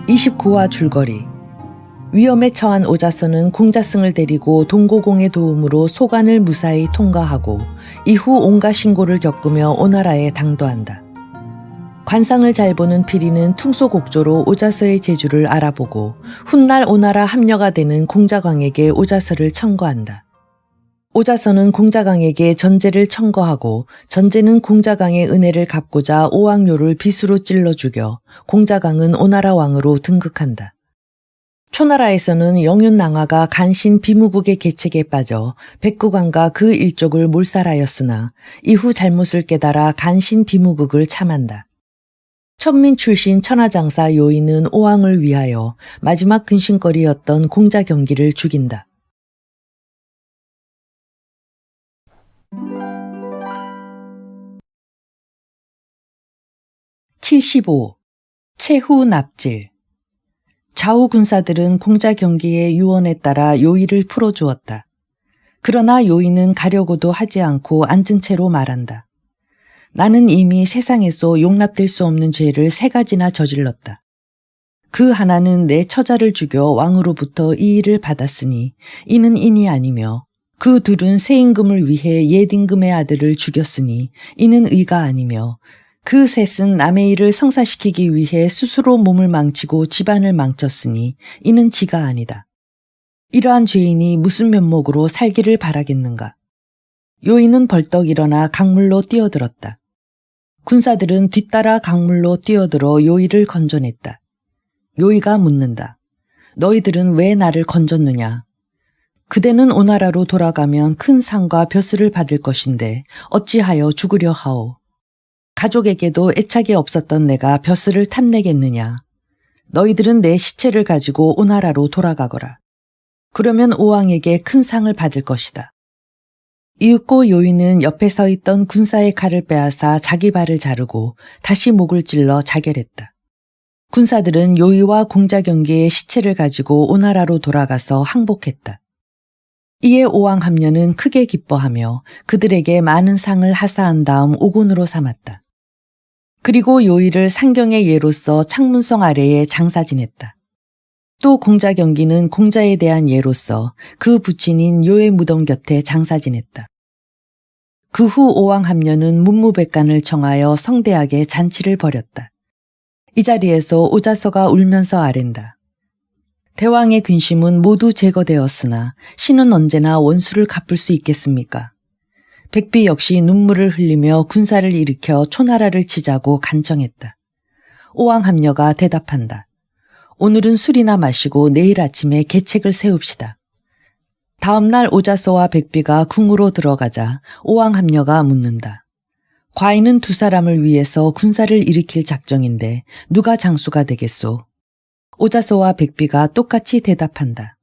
(29화) 줄거리. 위험에 처한 오자서는 공자승을 데리고 동고공의 도움으로 소관을 무사히 통과하고 이후 온갖 신고를 겪으며 오나라에 당도한다. 관상을 잘 보는 피리는 퉁소곡조로 오자서의 재주를 알아보고 훗날 오나라 합려가 되는 공자광에게 오자서를 청거한다. 오자서는 공자광에게 전제를 청거하고 전제는 공자광의 은혜를 갚고자 오왕료를 빗으로 찔러 죽여 공자광은 오나라 왕으로 등극한다. 초나라에서는 영윤낭화가 간신 비무국의 계책에 빠져 백구광과 그 일족을 몰살하였으나 이후 잘못을 깨달아 간신 비무국을 참한다. 천민 출신 천하장사 요인은 오왕을 위하여 마지막 근심거리였던 공자경기를 죽인다. 75. 최후 납질. 좌우 군사들은 공자경기의 유언에 따라 요의를 풀어주었다. 그러나 요의는 가려고도 하지 않고 앉은 채로 말한다. 나는 이미 세상에서 용납될 수 없는 죄를 3가지나 저질렀다. 그 하나는 내 처자를 죽여 왕으로부터 이 일을 받았으니 이는 인이 아니며, 그 둘은 세임금을 위해 예딩금의 아들을 죽였으니 이는 의가 아니며, 그 셋은 남의 일을 성사시키기 위해 스스로 몸을 망치고 집안을 망쳤으니 이는 지가 아니다. 이러한 죄인이 무슨 면목으로 살기를 바라겠는가. 요인은 벌떡 일어나 강물로 뛰어들었다. 군사들은 뒤따라 강물로 뛰어들어 요의를 건져냈다. 요의가 묻는다. 너희들은 왜 나를 건졌느냐. 그대는 오나라로 돌아가면 큰 상과 벼슬을 받을 것인데 어찌하여 죽으려 하오. 가족에게도 애착이 없었던 내가 벼슬을 탐내겠느냐. 너희들은 내 시체를 가지고 오나라로 돌아가거라. 그러면 오왕에게 큰 상을 받을 것이다. 이윽고 요인은 옆에 서 있던 군사의 칼을 빼앗아 자기 발을 자르고 다시 목을 찔러 자결했다. 군사들은 요의와 공자경기의 시체를 가지고 오나라로 돌아가서 항복했다. 이에 오왕 함려는 크게 기뻐하며 그들에게 많은 상을 하사한 다음 오군으로 삼았다. 그리고 요의를 상경의 예로서 창문성 아래에 장사 지냈다. 또 공자경기는 공자에 대한 예로서 그 부친인 요의 무덤 곁에 장사 지냈다. 그 후 오왕 함려는 문무백관을 청하여 성대하게 잔치를 벌였다. 이 자리에서 오자서가 울면서 아랜다. 대왕의 근심은 모두 제거되었으나 신은 언제나 원수를 갚을 수 있겠습니까? 백비 역시 눈물을 흘리며 군사를 일으켜 초나라를 치자고 간청했다. 오왕 함려가 대답한다. 오늘은 술이나 마시고 내일 아침에 계책을 세웁시다. 다음 날 오자서와 백비가 궁으로 들어가자 오왕 함려가 묻는다. 과인은 2사람을 위해서 군사를 일으킬 작정인데 누가 장수가 되겠소? 오자서와 백비가 똑같이 대답한다.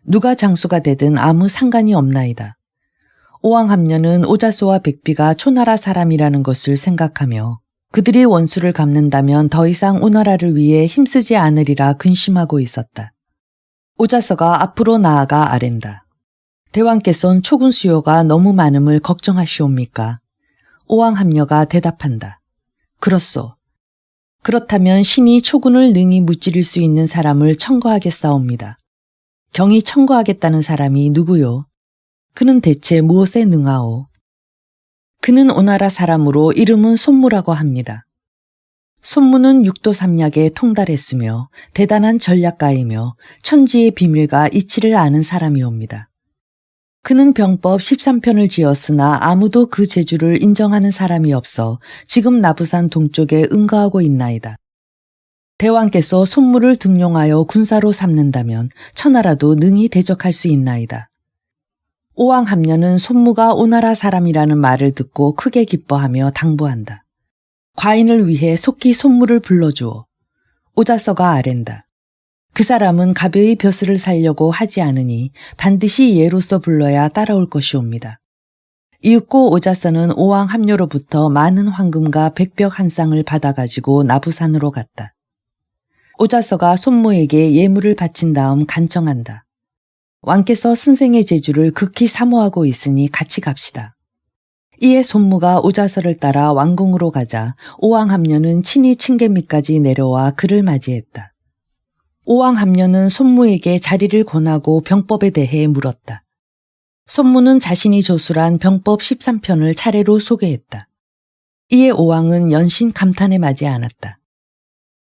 누가 장수가 되든 아무 상관이 없나이다. 오왕 함려는 오자서와 백비가 초나라 사람이라는 것을 생각하며 그들이 원수를 갚는다면 더 이상 오나라를 위해 힘쓰지 않으리라 근심하고 있었다. 오자서가 앞으로 나아가 아랜다. 대왕께선 초군 수요가 너무 많음을 걱정하시옵니까? 오왕 함려가 대답한다. 그렇소. 그렇다면 신이 초군을 능히 무찌를 수 있는 사람을 청거하겠사옵니다. 경이 청거하겠다는 사람이 누구요? 그는 대체 무엇에 능하오? 그는 오나라 사람으로 이름은 손무라고 합니다. 손무는 육도삼략에 통달했으며 대단한 전략가이며 천지의 비밀과 이치를 아는 사람이옵니다. 그는 병법 13편을 지었으나 아무도 그 재주를 인정하는 사람이 없어 지금 나부산 동쪽에 응거하고 있나이다. 대왕께서 손무를 등용하여 군사로 삼는다면 천하라도 능히 대적할 수 있나이다. 오왕 함려는 손무가 오나라 사람이라는 말을 듣고 크게 기뻐하며 당부한다. 과인을 위해 속히 손무를 불러주오. 오자서가 아랜다. 그 사람은 가벼이 벼슬을 살려고 하지 않으니 반드시 예로서 불러야 따라올 것이옵니다. 이윽고 오자서는 오왕 함려로부터 많은 황금과 백벽 한 쌍을 받아가지고 나부산으로 갔다. 오자서가 손무에게 예물을 바친 다음 간청한다. 왕께서 선생의 재주를 극히 사모하고 있으니 같이 갑시다. 이에 손무가 오자설을 따라 왕궁으로 가자 오왕합녀는 친히 층계밑까지 내려와 그를 맞이했다. 오왕합녀는 손무에게 자리를 권하고 병법에 대해 물었다. 손무는 자신이 조술한 병법 13편을 차례로 소개했다. 이에 오왕은 연신 감탄에 마지 않았다.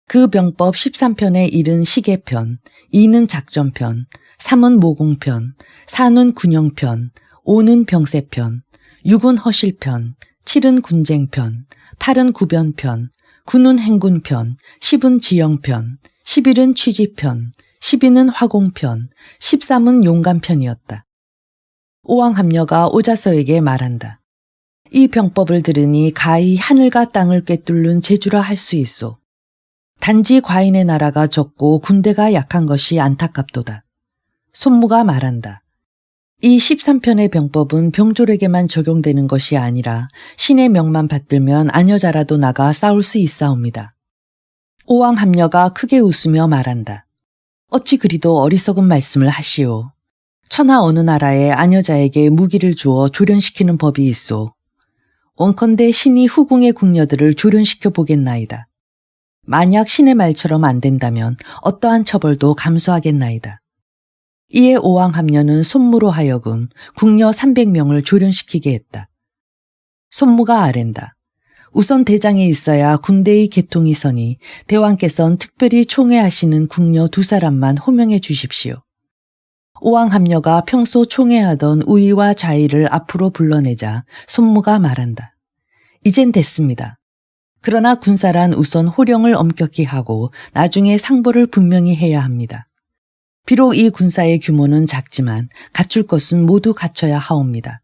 그 병법 13편의 1은 시계편, 2는 작전편, 3은 모공편, 4는 군영편, 5는 병세편, 6은 허실편, 7은 군쟁편, 8은 구변편, 9는 행군편, 10은 지영편, 11은 취지편, 12는 화공편, 13은 용감편이었다. 오왕합녀가 오자서에게 말한다. 이 병법을 들으니 가히 하늘과 땅을 꿰뚫는 재주라 할 수 있소. 단지 과인의 나라가 적고 군대가 약한 것이 안타깝도다. 손무가 말한다. 이 13편의 병법은 병졸에게만 적용되는 것이 아니라 신의 명만 받들면 아녀자라도 나가 싸울 수 있사옵니다. 오왕합녀가 크게 웃으며 말한다. 어찌 그리도 어리석은 말씀을 하시오. 천하 어느 나라에 아녀자에게 무기를 주어 조련시키는 법이 있소. 원컨대 신이 후궁의 궁녀들을 조련시켜 보겠나이다. 만약 신의 말처럼 안 된다면 어떠한 처벌도 감수하겠나이다. 이에 오왕합녀는 손무로 하여금 궁녀 300명을 조련시키게 했다. 손무가 아랜다. 우선 대장에 있어야 군대의 개통이 서니 대왕께선 특별히 총애하시는 궁녀 2사람만 호명해 주십시오. 오왕합녀가 평소 총애하던 우의와 좌의를 앞으로 불러내자 손무가 말한다. 이젠 됐습니다. 그러나 군사란 우선 호령을 엄격히 하고 나중에 상보를 분명히 해야 합니다. 비록 이 군사의 규모는 작지만 갖출 것은 모두 갖춰야 하옵니다.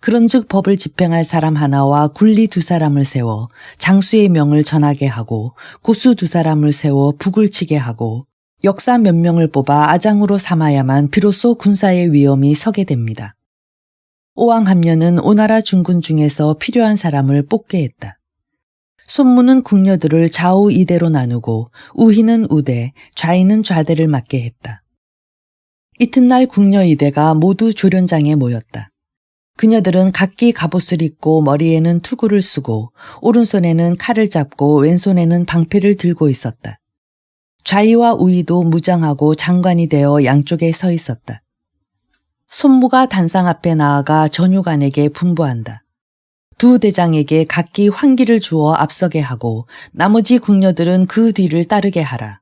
그런즉 법을 집행할 사람 하나와 굴리 2사람을 세워 장수의 명을 전하게 하고 고수 2사람을 세워 북을 치게 하고 역사 몇 명을 뽑아 아장으로 삼아야만 비로소 군사의 위엄이 서게 됩니다. 오왕합녀는 오나라 중군 중에서 필요한 사람을 뽑게 했다. 손무는 궁녀들을 좌우 2대로 나누고 우희는 우대, 좌희는 좌대를 맡게 했다. 이튿날 궁녀 2대가 모두 조련장에 모였다. 그녀들은 각기 갑옷을 입고 머리에는 투구를 쓰고 오른손에는 칼을 잡고 왼손에는 방패를 들고 있었다. 좌희와 우희도 무장하고 장관이 되어 양쪽에 서 있었다. 손무가 단상 앞에 나아가 전유관에게 분부한다. 2 대장에게 각기 환기를 주어 앞서게 하고 나머지 궁녀들은 그 뒤를 따르게 하라.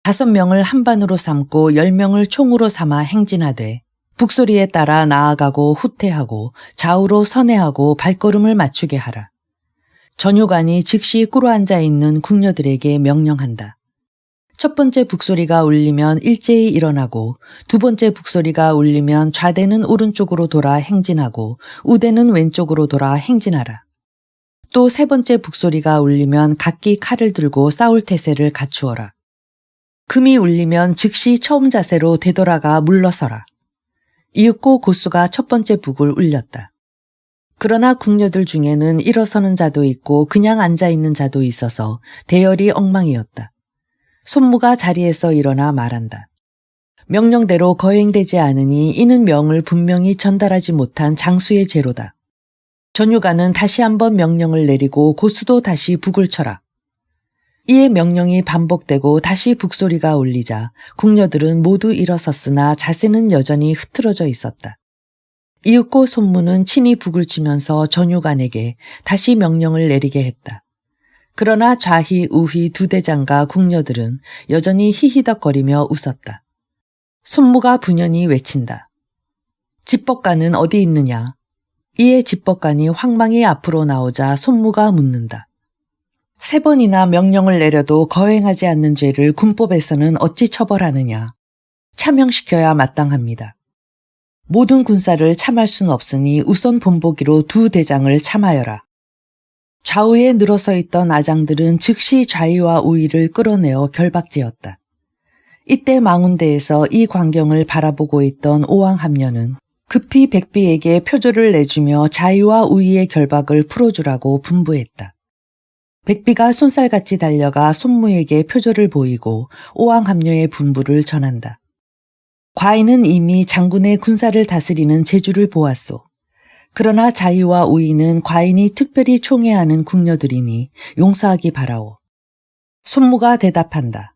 5명을 한반으로 삼고 10명을 총으로 삼아 행진하되 북소리에 따라 나아가고 후퇴하고 좌우로 선회하고 발걸음을 맞추게 하라. 전유관이 즉시 꿇어앉아 있는 궁녀들에게 명령한다. 첫 번째 북소리가 울리면 일제히 일어나고 2번째 북소리가 울리면 좌대는 오른쪽으로 돌아 행진하고 우대는 왼쪽으로 돌아 행진하라. 또 3번째 북소리가 울리면 각기 칼을 들고 싸울 태세를 갖추어라. 금이 울리면 즉시 처음 자세로 되돌아가 물러서라. 이윽고 고수가 첫 번째 북을 울렸다. 그러나 궁녀들 중에는 일어서는 자도 있고 그냥 앉아있는 자도 있어서 대열이 엉망이었다. 손무가 자리에서 일어나 말한다. 명령대로 거행되지 않으니 이는 명을 분명히 전달하지 못한 장수의 죄로다. 전유관은 다시 한번 명령을 내리고 고수도 다시 북을 쳐라. 이에 명령이 반복되고 다시 북소리가 울리자 궁녀들은 모두 일어섰으나 자세는 여전히 흐트러져 있었다. 이윽고 손무는 친히 북을 치면서 전유관에게 다시 명령을 내리게 했다. 그러나 좌희, 우희 2 대장과 궁녀들은 여전히 히히덕거리며 웃었다. 손무가 분연히 외친다. 집법관은 어디 있느냐? 이에 집법관이 황망히 앞으로 나오자 손무가 묻는다. 3번이나 명령을 내려도 거행하지 않는 죄를 군법에서는 어찌 처벌하느냐? 참형시켜야 마땅합니다. 모든 군사를 참할 순 없으니 우선 본보기로 2 대장을 참하여라. 좌우에 늘어서 있던 아장들은 즉시 좌희와 우희를 끌어내어 결박지었다. 이때 망운대에서 이 광경을 바라보고 있던 오왕합녀는 급히 백비에게 표조를 내주며 좌희와 우희의 결박을 풀어주라고 분부했다. 백비가 손살같이 달려가 손무에게 표조를 보이고 오왕합녀의 분부를 전한다. 과인은 이미 장군의 군사를 다스리는 재주를 보았소. 그러나 자이와 우이는 과인이 특별히 총애하는 궁녀들이니 용서하기 바라오. 손무가 대답한다.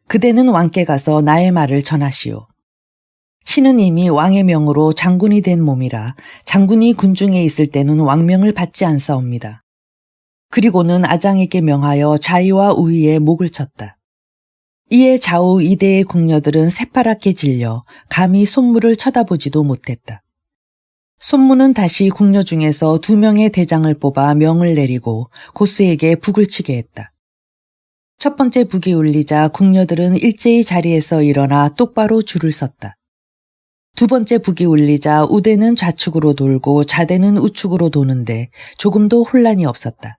그대는 왕께 가서 나의 말을 전하시오. 신은 이미 왕의 명으로 장군이 된 몸이라 장군이 군중에 있을 때는 왕명을 받지 않사옵니다. 그리고는 아장에게 명하여 자이와 우이의 목을 쳤다. 이에 좌우 이대의 궁녀들은 새파랗게 질려 감히 손무를 쳐다보지도 못했다. 손무는 다시 궁녀 중에서 2명의 대장을 뽑아 명을 내리고 고스에게 북을 치게 했다. 첫 번째 북이 울리자 궁녀들은 일제히 자리에서 일어나 똑바로 줄을 섰다. 두 번째 북이 울리자 우대는 좌측으로 돌고 좌대는 우측으로 도는데 조금도 혼란이 없었다.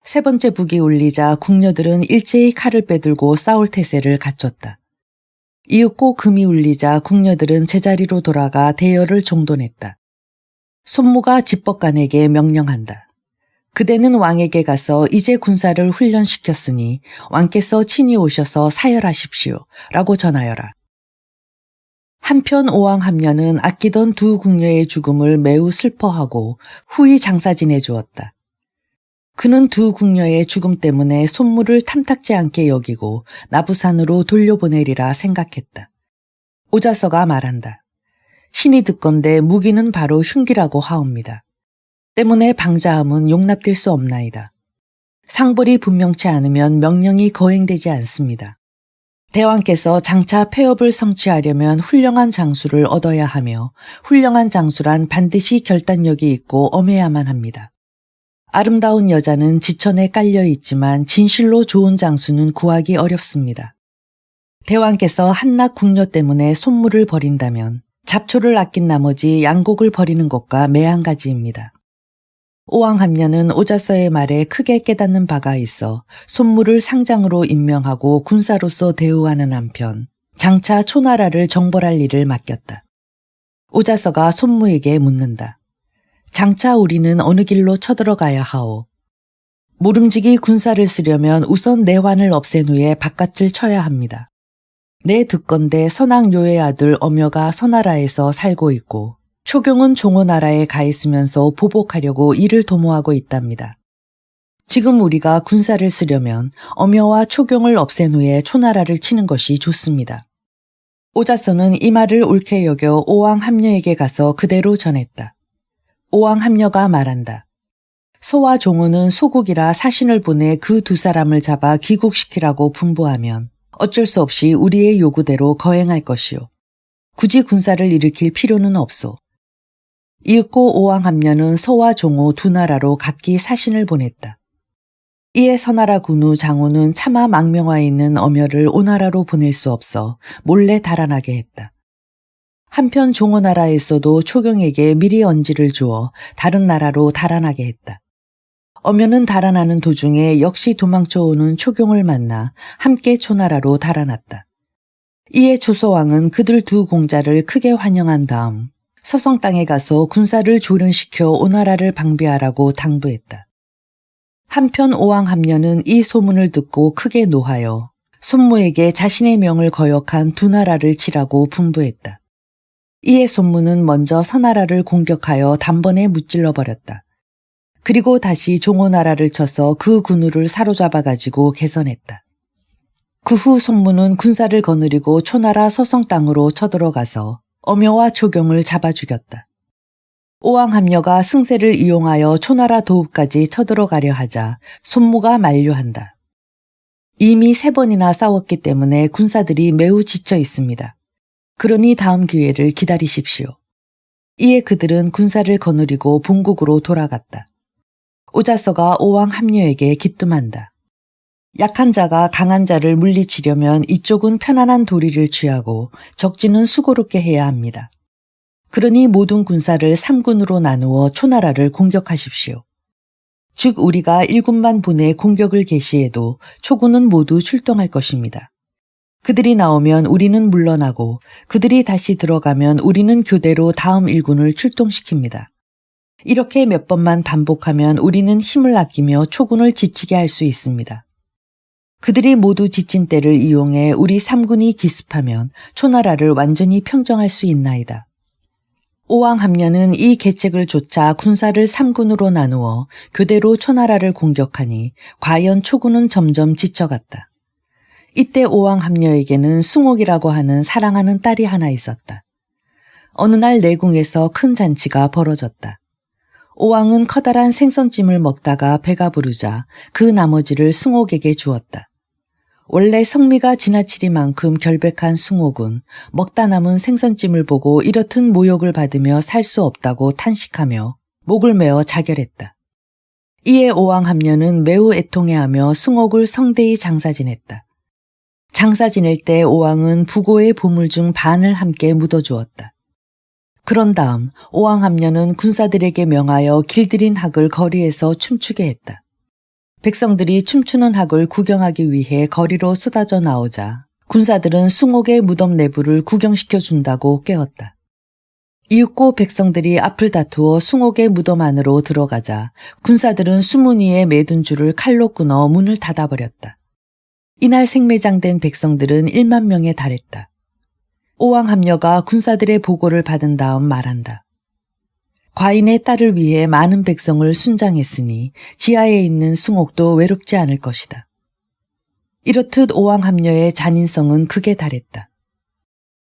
세 번째 북이 울리자 궁녀들은 일제히 칼을 빼들고 싸울 태세를 갖췄다. 이윽고 금이 울리자 궁녀들은 제자리로 돌아가 대열을 종돈했다. 손무가 집법관에게 명령한다. 그대는 왕에게 가서 이제 군사를 훈련시켰으니 왕께서 친히 오셔서 사열하십시오. 라고 전하여라. 한편 오왕 함녀는 아끼던 2 궁녀의 죽음을 매우 슬퍼하고 후히 장사지내 주었다. 그는 2 궁녀의 죽음 때문에 손무를 탐탁지 않게 여기고 나부산으로 돌려보내리라 생각했다. 오자서가 말한다. 신이 듣건대 무기는 바로 흉기라고 하옵니다. 때문에 방자함은 용납될 수 없나이다. 상벌이 분명치 않으면 명령이 거행되지 않습니다. 대왕께서 장차 폐업을 성취하려면 훌륭한 장수를 얻어야 하며 훌륭한 장수란 반드시 결단력이 있고 엄해야만 합니다. 아름다운 여자는 지천에 깔려 있지만 진실로 좋은 장수는 구하기 어렵습니다. 대왕께서 한낱 궁녀 때문에 손무를 버린다면 잡초를 아낀 나머지 양곡을 버리는 것과 매한가지입니다. 오왕 함녀는 오자서의 말에 크게 깨닫는 바가 있어 손무를 상장으로 임명하고 군사로서 대우하는 한편 장차 초나라를 정벌할 일을 맡겼다. 오자서가 손무에게 묻는다. 장차 우리는 어느 길로 쳐들어가야 하오? 모름지기 군사를 쓰려면 우선 내환을 없앤 후에 바깥을 쳐야 합니다. 내 듣건대 선왕요의 아들 엄여가 서나라에서 살고 있고 초경은 종호나라에 가 있으면서 보복하려고 이를 도모하고 있답니다. 지금 우리가 군사를 쓰려면 엄여와 초경을 없앤 후에 초나라를 치는 것이 좋습니다. 오자서는 이 말을 옳게 여겨 오왕 함녀에게 가서 그대로 전했다. 오왕 함녀가 말한다. 소와 종호는 소국이라 사신을 보내 그 2 사람을 잡아 귀국시키라고 분부하면 어쩔 수 없이 우리의 요구대로 거행할 것이오. 굳이 군사를 일으킬 필요는 없소. 이윽고 오왕 함녀는 소와 종호 2 나라로 각기 사신을 보냈다. 이에 서나라 군우 장호는 차마 망명하에 있는 엄여를 오나라로 보낼 수 없어 몰래 달아나게 했다. 한편 종호나라에서도 초경에게 미리 언지를 주어 다른 나라로 달아나게 했다. 엄여는 달아나는 도중에 역시 도망쳐오는 초경을 만나 함께 초나라로 달아났다. 이에 조서왕은 그들 2 공자를 크게 환영한 다음 서성 땅에 가서 군사를 조련시켜 오나라를 방비하라고 당부했다. 한편 오왕 함녀는 이 소문을 듣고 크게 노하여 손무에게 자신의 명을 거역한 2 나라를 치라고 분부했다. 이에 손무는 먼저 서나라를 공격하여 단번에 무찔러 버렸다. 그리고 다시 종호나라를 쳐서 그 군우를 사로잡아 가지고 개선했다. 그 후 손무는 군사를 거느리고 초나라 서성 땅으로 쳐들어가서 엄여와 초경을 잡아 죽였다. 오왕 함녀가 승세를 이용하여 초나라 도읍까지 쳐들어가려 하자 손무가 만류한다. 이미 3번이나 싸웠기 때문에 군사들이 매우 지쳐 있습니다. 그러니 다음 기회를 기다리십시오. 이에 그들은 군사를 거느리고 본국으로 돌아갔다. 오자서가 오왕 함녀에게 기뜸한다. 약한 자가 강한 자를 물리치려면 이쪽은 편안한 도리를 취하고 적진은 수고롭게 해야 합니다. 그러니 모든 군사를 3군으로 나누어 초나라를 공격하십시오. 즉 우리가 1군만 보내 공격을 개시해도 초군은 모두 출동할 것입니다. 그들이 나오면 우리는 물러나고 그들이 다시 들어가면 우리는 교대로 다음 1군을 출동시킵니다. 이렇게 몇 번만 반복하면 우리는 힘을 아끼며 초군을 지치게 할 수 있습니다. 그들이 모두 지친 때를 이용해 우리 3군이 기습하면 초나라를 완전히 평정할 수 있나이다. 오왕합녀는 이 계책을 쫓아 군사를 3군으로 나누어 교대로 초나라를 공격하니 과연 초군은 점점 지쳐갔다. 이때 오왕합녀에게는 숭옥이라고 하는 사랑하는 딸이 하나 있었다. 어느 날 내궁에서 큰 잔치가 벌어졌다. 오왕은 커다란 생선찜을 먹다가 배가 부르자 그 나머지를 숭옥에게 주었다. 원래 성미가 지나치리만큼 결백한 숭옥은 먹다 남은 생선찜을 보고 이렇듯 모욕을 받으며 살 수 없다고 탄식하며 목을 메어 자결했다. 이에 오왕합녀는 매우 애통해하며 숭옥을 성대히 장사 지냈다. 장사 지낼 때 오왕은 부고의 보물 중 반을 함께 묻어주었다. 그런 다음 오왕합녀는 군사들에게 명하여 길들인 학을 거리에서 춤추게 했다. 백성들이 춤추는 학을 구경하기 위해 거리로 쏟아져 나오자 군사들은 숭옥의 무덤 내부를 구경시켜 준다고 깨웠다. 이윽고 백성들이 앞을 다투어 숭옥의 무덤 안으로 들어가자 군사들은 수문위에 매둔 줄을 칼로 끊어 문을 닫아버렸다. 이날 생매장된 백성들은 1만 명에 달했다. 오왕합녀가 군사들의 보고를 받은 다음 말한다. 과인의 딸을 위해 많은 백성을 순장했으니 지하에 있는 숭옥도 외롭지 않을 것이다. 이렇듯 오왕합녀의 잔인성은 극에 달했다.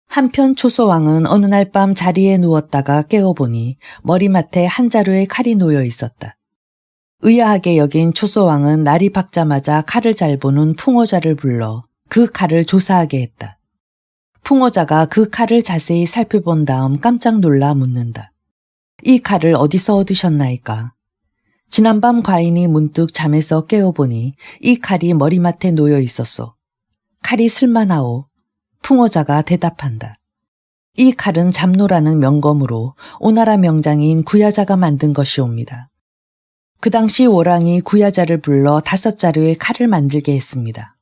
한편 초소왕은 어느 날 밤 자리에 누웠다가 깨어보니 머리맡에 한 자루의 칼이 놓여 있었다. 의아하게 여긴 초소왕은 날이 밝자마자 칼을 잘 보는 풍호자를 불러 그 칼을 조사하게 했다. 풍호자가 그 칼을 자세히 살펴본 다음 깜짝 놀라 묻는다. 이 칼을 어디서 얻으셨나이까? 지난밤 과인이 문득 잠에서 깨어보니 이 칼이 머리맡에 놓여 있었소. 칼이 쓸만하오. 풍호자가 대답한다. 이 칼은 잡노라는 명검으로 오나라 명장인 구야자가 만든 것이옵니다. 그 당시 오랑이 구야자를 불러 5자루의 칼을 만들게 했습니다.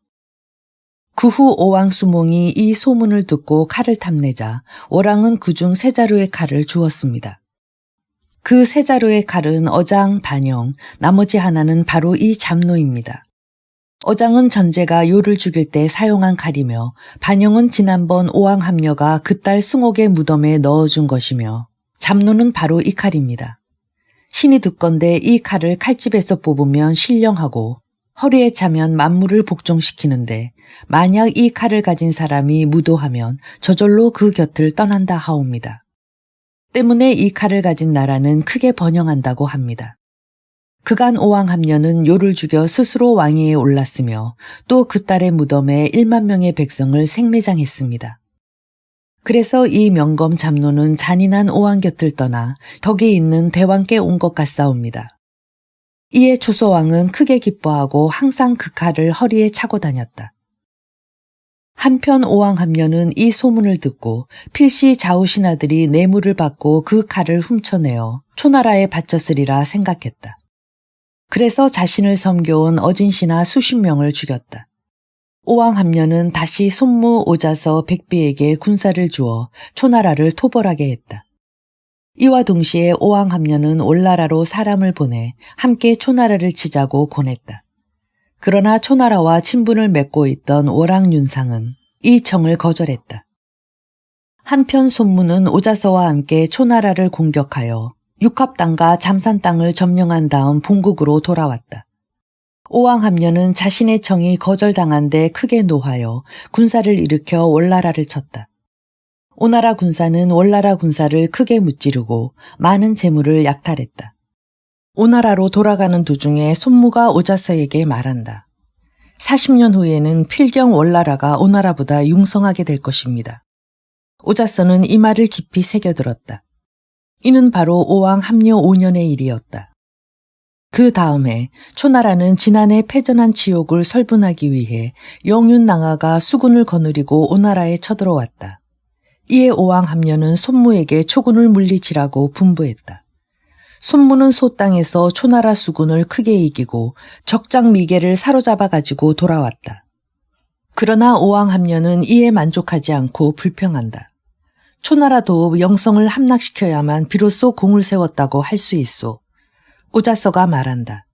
그 후 오왕 수몽이 이 소문을 듣고 칼을 탐내자 오랑은 그중 3자루의 칼을 주었습니다. 그 3자루의 칼은 어장, 반영, 나머지 하나는 바로 이 잡노입니다. 어장은 전제가 요를 죽일 때 사용한 칼이며 반영은 지난번 오왕합녀가 그 딸 숭옥의 무덤에 넣어준 것이며 잡노는 바로 이 칼입니다. 신이 듣건대 이 칼을 칼집에서 뽑으면 신령하고 허리에 차면 만물을 복종시키는데 만약 이 칼을 가진 사람이 무도하면 저절로 그 곁을 떠난다 하옵니다. 때문에 이 칼을 가진 나라는 크게 번영한다고 합니다. 그간 오왕합녀는 요를 죽여 스스로 왕위에 올랐으며 또 그 딸의 무덤에 1만 명의 백성을 생매장했습니다. 그래서 이 명검 잡노는 잔인한 오왕 곁을 떠나 덕이 있는 대왕께 온 것 같사옵니다. 이에 초소왕은 크게 기뻐하고 항상 그 칼을 허리에 차고 다녔다. 한편 오왕합녀는 이 소문을 듣고 필시 좌우신하들이 뇌물을 받고 그 칼을 훔쳐내어 초나라에 바쳤으리라 생각했다. 그래서 자신을 섬겨온 어진신하 수십 명을 죽였다. 오왕합녀는 다시 손무 오자서 백비에게 군사를 주어 초나라를 토벌하게 했다. 이와 동시에 오왕합녀는 올나라로 사람을 보내 함께 초나라를 치자고 권했다. 그러나 초나라와 친분을 맺고 있던 오랑윤상은 이 청을 거절했다. 한편 손무는 오자서와 함께 초나라를 공격하여 육합 땅과 잠산 땅을 점령한 다음 본국으로 돌아왔다. 오왕합녀는 자신의 청이 거절당한 데 크게 노하여 군사를 일으켜 올나라를 쳤다. 오나라 군사는 올나라 군사를 크게 무찌르고 많은 재물을 약탈했다. 오나라로 돌아가는 도중에 손무가 오자서에게 말한다. 40년 후에는 필경 올나라가 오나라보다 융성하게 될 것입니다. 오자서는 이 말을 깊이 새겨들었다. 이는 바로 오왕 합녀 5년의 일이었다. 그 다음에 초나라는 지난해 패전한 치욕을 설분하기 위해 영윤낭하가 수군을 거느리고 오나라에 쳐들어왔다. 이에 오왕 합녀는 손무에게 초군을 물리치라고 분부했다. 손무는 소땅에서 초나라 수군을 크게 이기고 적장 미개를 사로잡아 가지고 돌아왔다. 그러나 오왕 합녀는 이에 만족하지 않고 불평한다. 초나라도 영성을 함락시켜야만 비로소 공을 세웠다고 할 수 있소. 오자서가 말한다.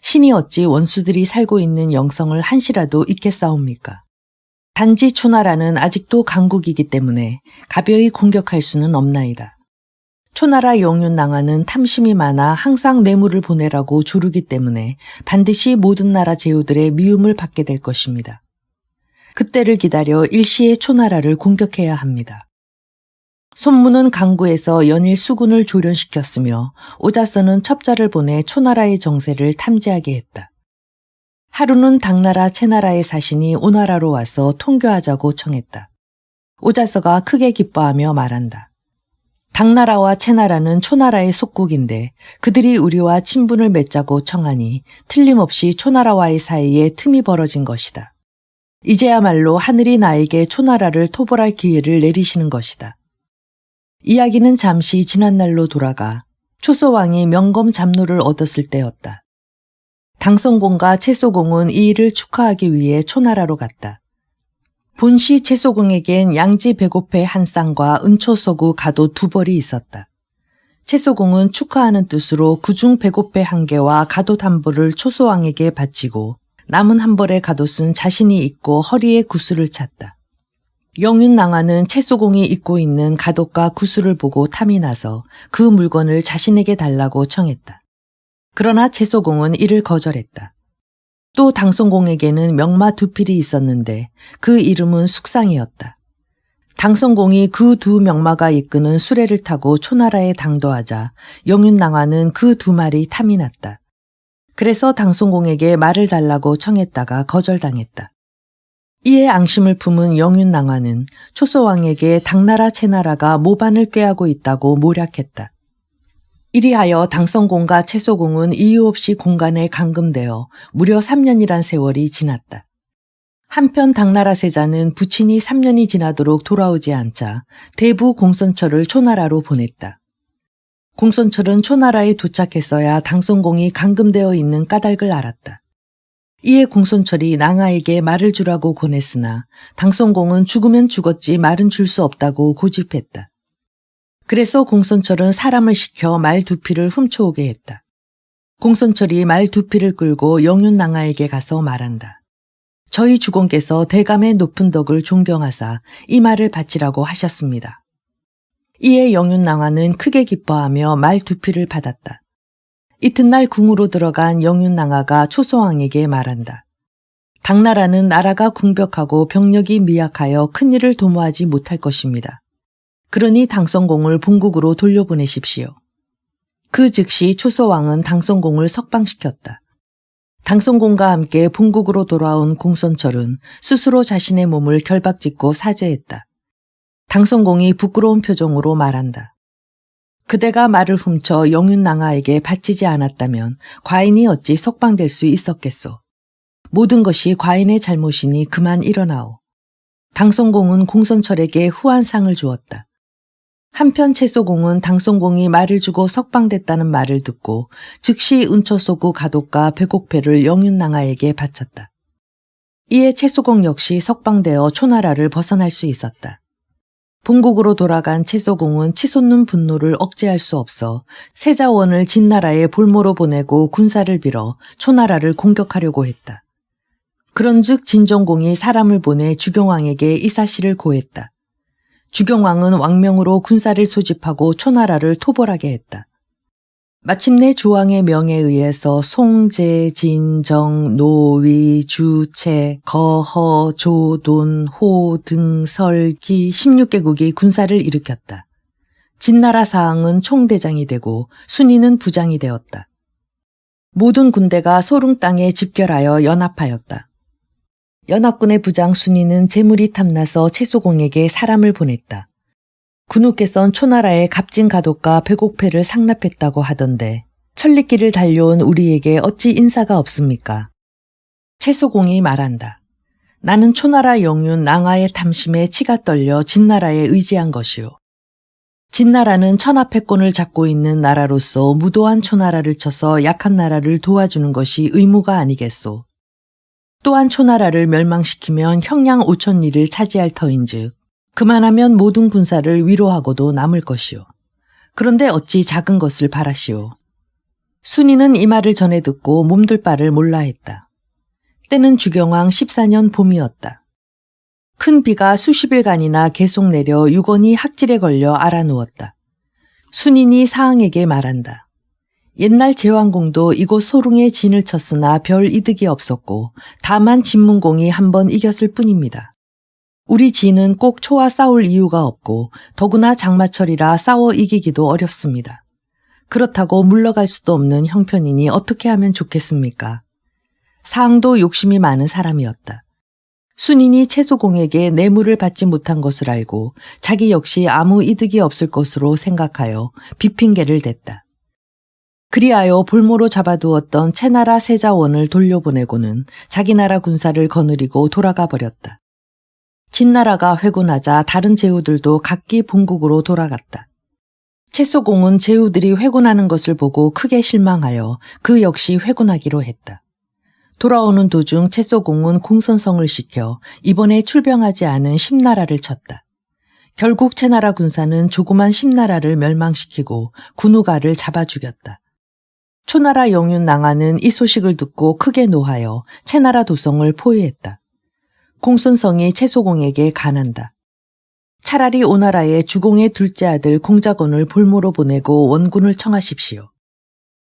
신이 어찌 원수들이 살고 있는 영성을 한시라도 잊겠사옵니까? 단지 초나라는 아직도 강국이기 때문에 가벼이 공격할 수는 없나이다. 초나라 영윤낭하는 탐심이 많아 항상 뇌물을 보내라고 조르기 때문에 반드시 모든 나라 제후들의 미움을 받게 될 것입니다. 그때를 기다려 일시에 초나라를 공격해야 합니다. 손무는 강구에서 연일 수군을 조련시켰으며 오자서는 첩자를 보내 초나라의 정세를 탐지하게 했다. 하루는 당나라 채나라의 사신이 오나라로 와서 통교하자고 청했다. 오자서가 크게 기뻐하며 말한다. 당나라와 채나라는 초나라의 속국인데 그들이 우리와 친분을 맺자고 청하니 틀림없이 초나라와의 사이에 틈이 벌어진 것이다. 이제야말로 하늘이 나에게 초나라를 토벌할 기회를 내리시는 것이다. 이야기는 잠시 지난날로 돌아가 초소왕이 명검 잡로를 얻었을 때였다. 당성공과 채소공은 이 일을 축하하기 위해 초나라로 갔다. 본시 채소공에겐 양지 백오패 한 쌍과 은초소구 가도 2벌이 있었다. 채소공은 축하하는 뜻으로 그중 백오패 1개와 가도 1벌을 초소왕에게 바치고 남은 1벌의 가옷은 자신이 입고 허리에 구슬을 찼다. 영윤낭하는 채소공이 입고 있는 가옷과 구슬을 보고 탐이 나서 그 물건을 자신에게 달라고 청했다. 그러나 채소공은 이를 거절했다. 또 당성공에게는 명마 2필이 있었는데 그 이름은 숙상이었다. 당성공이 그 2명마가 이끄는 수레를 타고 초나라에 당도하자 영윤낭하는 그 2말이 탐이 났다. 그래서 당성공에게 말을 달라고 청했다가 거절당했다. 이에 앙심을 품은 영윤낭하는 초소왕에게 당나라 채나라가 모반을 꾀하고 있다고 모략했다. 이리하여 당성공과 채소공은 이유 없이 공간에 감금되어 무려 3년이란 세월이 지났다. 한편 당나라 세자는 부친이 3년이 지나도록 돌아오지 않자 대부 공선철을 초나라로 보냈다. 공선철은 초나라에 도착했어야 당성공이 감금되어 있는 까닭을 알았다. 이에 공선철이 낭하에게 말을 주라고 권했으나 당성공은 죽으면 죽었지 말은 줄 수 없다고 고집했다. 그래서 공선철은 사람을 시켜 말 2필을 훔쳐오게 했다. 공선철이 말 2필을 끌고 영윤낭하에게 가서 말한다. 저희 주공께서 대감의 높은 덕을 존경하사 이 말을 바치라고 하셨습니다. 이에 영윤낭하는 크게 기뻐하며 말 2필을 받았다. 이튿날 궁으로 들어간 영윤낭하가 초소왕에게 말한다. 당나라는 나라가 궁벽하고 병력이 미약하여 큰일을 도모하지 못할 것입니다. 그러니 당성공을 본국으로 돌려보내십시오. 그 즉시 초소왕은 당성공을 석방시켰다. 당성공과 함께 본국으로 돌아온 공선철은 스스로 자신의 몸을 결박짓고 사죄했다. 당성공이 부끄러운 표정으로 말한다. 그대가 말을 훔쳐 영윤낭하에게 바치지 않았다면 과인이 어찌 석방될 수 있었겠소. 모든 것이 과인의 잘못이니 그만 일어나오. 당성공은 공선철에게 후한상을 주었다. 한편 채소공은 당성공이 말을 주고 석방됐다는 말을 듣고 즉시 은초소구 가옷과 백옥패를 영윤낭하에게 바쳤다. 이에 채소공 역시 석방되어 초나라를 벗어날 수 있었다. 본국으로 돌아간 채소공은 치솟는 분노를 억제할 수 없어 세자원을 진나라에 볼모로 보내고 군사를 빌어 초나라를 공격하려고 했다. 그런즉 진정공이 사람을 보내 주경왕에게 이 사실을 고했다. 주경왕은 왕명으로 군사를 소집하고 초나라를 토벌하게 했다. 마침내 주왕의 명에 의해서 송제, 진정, 노위, 주채, 거허, 조, 돈, 호, 등, 설, 기 16개국이 군사를 일으켰다. 진나라 사항은 총대장이 되고 순이는 부장이 되었다. 모든 군대가 소릉 땅에 집결하여 연합하였다. 연합군의 부장 순이는 재물이 탐나서 채소공에게 사람을 보냈다. 군우께선 초나라의 값진 가옷과 백옥패를 상납했다고 하던데 천리길을 달려온 우리에게 어찌 인사가 없습니까? 채소공이 말한다. 나는 초나라 영윤 낭하의 탐심에 치가 떨려 진나라에 의지한 것이오. 진나라는 천하패권을 잡고 있는 나라로서 무도한 초나라를 쳐서 약한 나라를 도와주는 것이 의무가 아니겠소. 또한 초나라를 멸망시키면 형량 5,000리를 차지할 터인즉 그만하면 모든 군사를 위로하고도 남을 것이오. 그런데 어찌 작은 것을 바라시오. 순이는 이 말을 전해 듣고 몸둘 바를 몰라 했다. 때는 주경왕 14년 봄이었다. 큰 비가 수십일간이나 계속 내려 유건이 학질에 걸려 알아누웠다. 순인이 사항에게 말한다. 옛날 제왕공도 이곳 소릉에 진을 쳤으나 별 이득이 없었고 다만 진문공이 한 번 이겼을 뿐입니다. 우리 진은 꼭 초와 싸울 이유가 없고 더구나 장마철이라 싸워 이기기도 어렵습니다. 그렇다고 물러갈 수도 없는 형편이니 어떻게 하면 좋겠습니까? 사항도 욕심이 많은 사람이었다. 순인이 채소공에게 뇌물을 받지 못한 것을 알고 자기 역시 아무 이득이 없을 것으로 생각하여 빗핑계를 댔다. 그리하여 볼모로 잡아두었던 채나라 세자원을 돌려보내고는 자기 나라 군사를 거느리고 돌아가 버렸다. 진나라가 회군하자 다른 제후들도 각기 본국으로 돌아갔다. 채소공은 제후들이 회군하는 것을 보고 크게 실망하여 그 역시 회군하기로 했다. 돌아오는 도중 채소공은 공선성을 시켜 이번에 출병하지 않은 심나라를 쳤다. 결국 채나라 군사는 조그만 심나라를 멸망시키고 군우가를 잡아 죽였다. 초나라 영윤 낭하는 이 소식을 듣고 크게 노하여 채나라 도성을 포위했다. 공손성이 채소공에게 간한다. 차라리 오나라의 주공의 둘째 아들 공자건을 볼모로 보내고 원군을 청하십시오.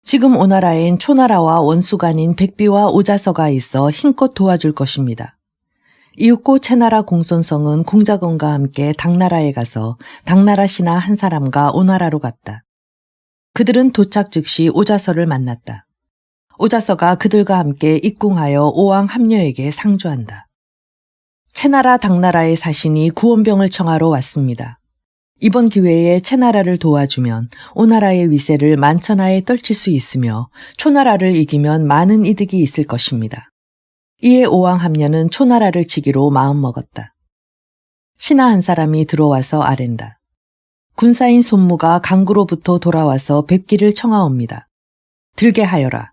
지금 오나라엔 초나라와 원수간인 백비와 오자서가 있어 힘껏 도와줄 것입니다. 이윽고 채나라 공손성은 공자건과 함께 당나라에 가서 당나라 신하 한 사람과 오나라로 갔다. 그들은 도착 즉시 오자서를 만났다. 오자서가 그들과 함께 입궁하여 오왕 함녀에게 상주한다. 채나라 당나라의 사신이 구원병을 청하러 왔습니다. 이번 기회에 채나라를 도와주면 오나라의 위세를 만천하에 떨칠 수 있으며 초나라를 이기면 많은 이득이 있을 것입니다. 이에 오왕 함녀는 초나라를 치기로 마음먹었다. 신하 한 사람이 들어와서 아랜다. 군사인 손무가 강구로부터 돌아와서 뵙기를 청하옵니다. 들게 하여라.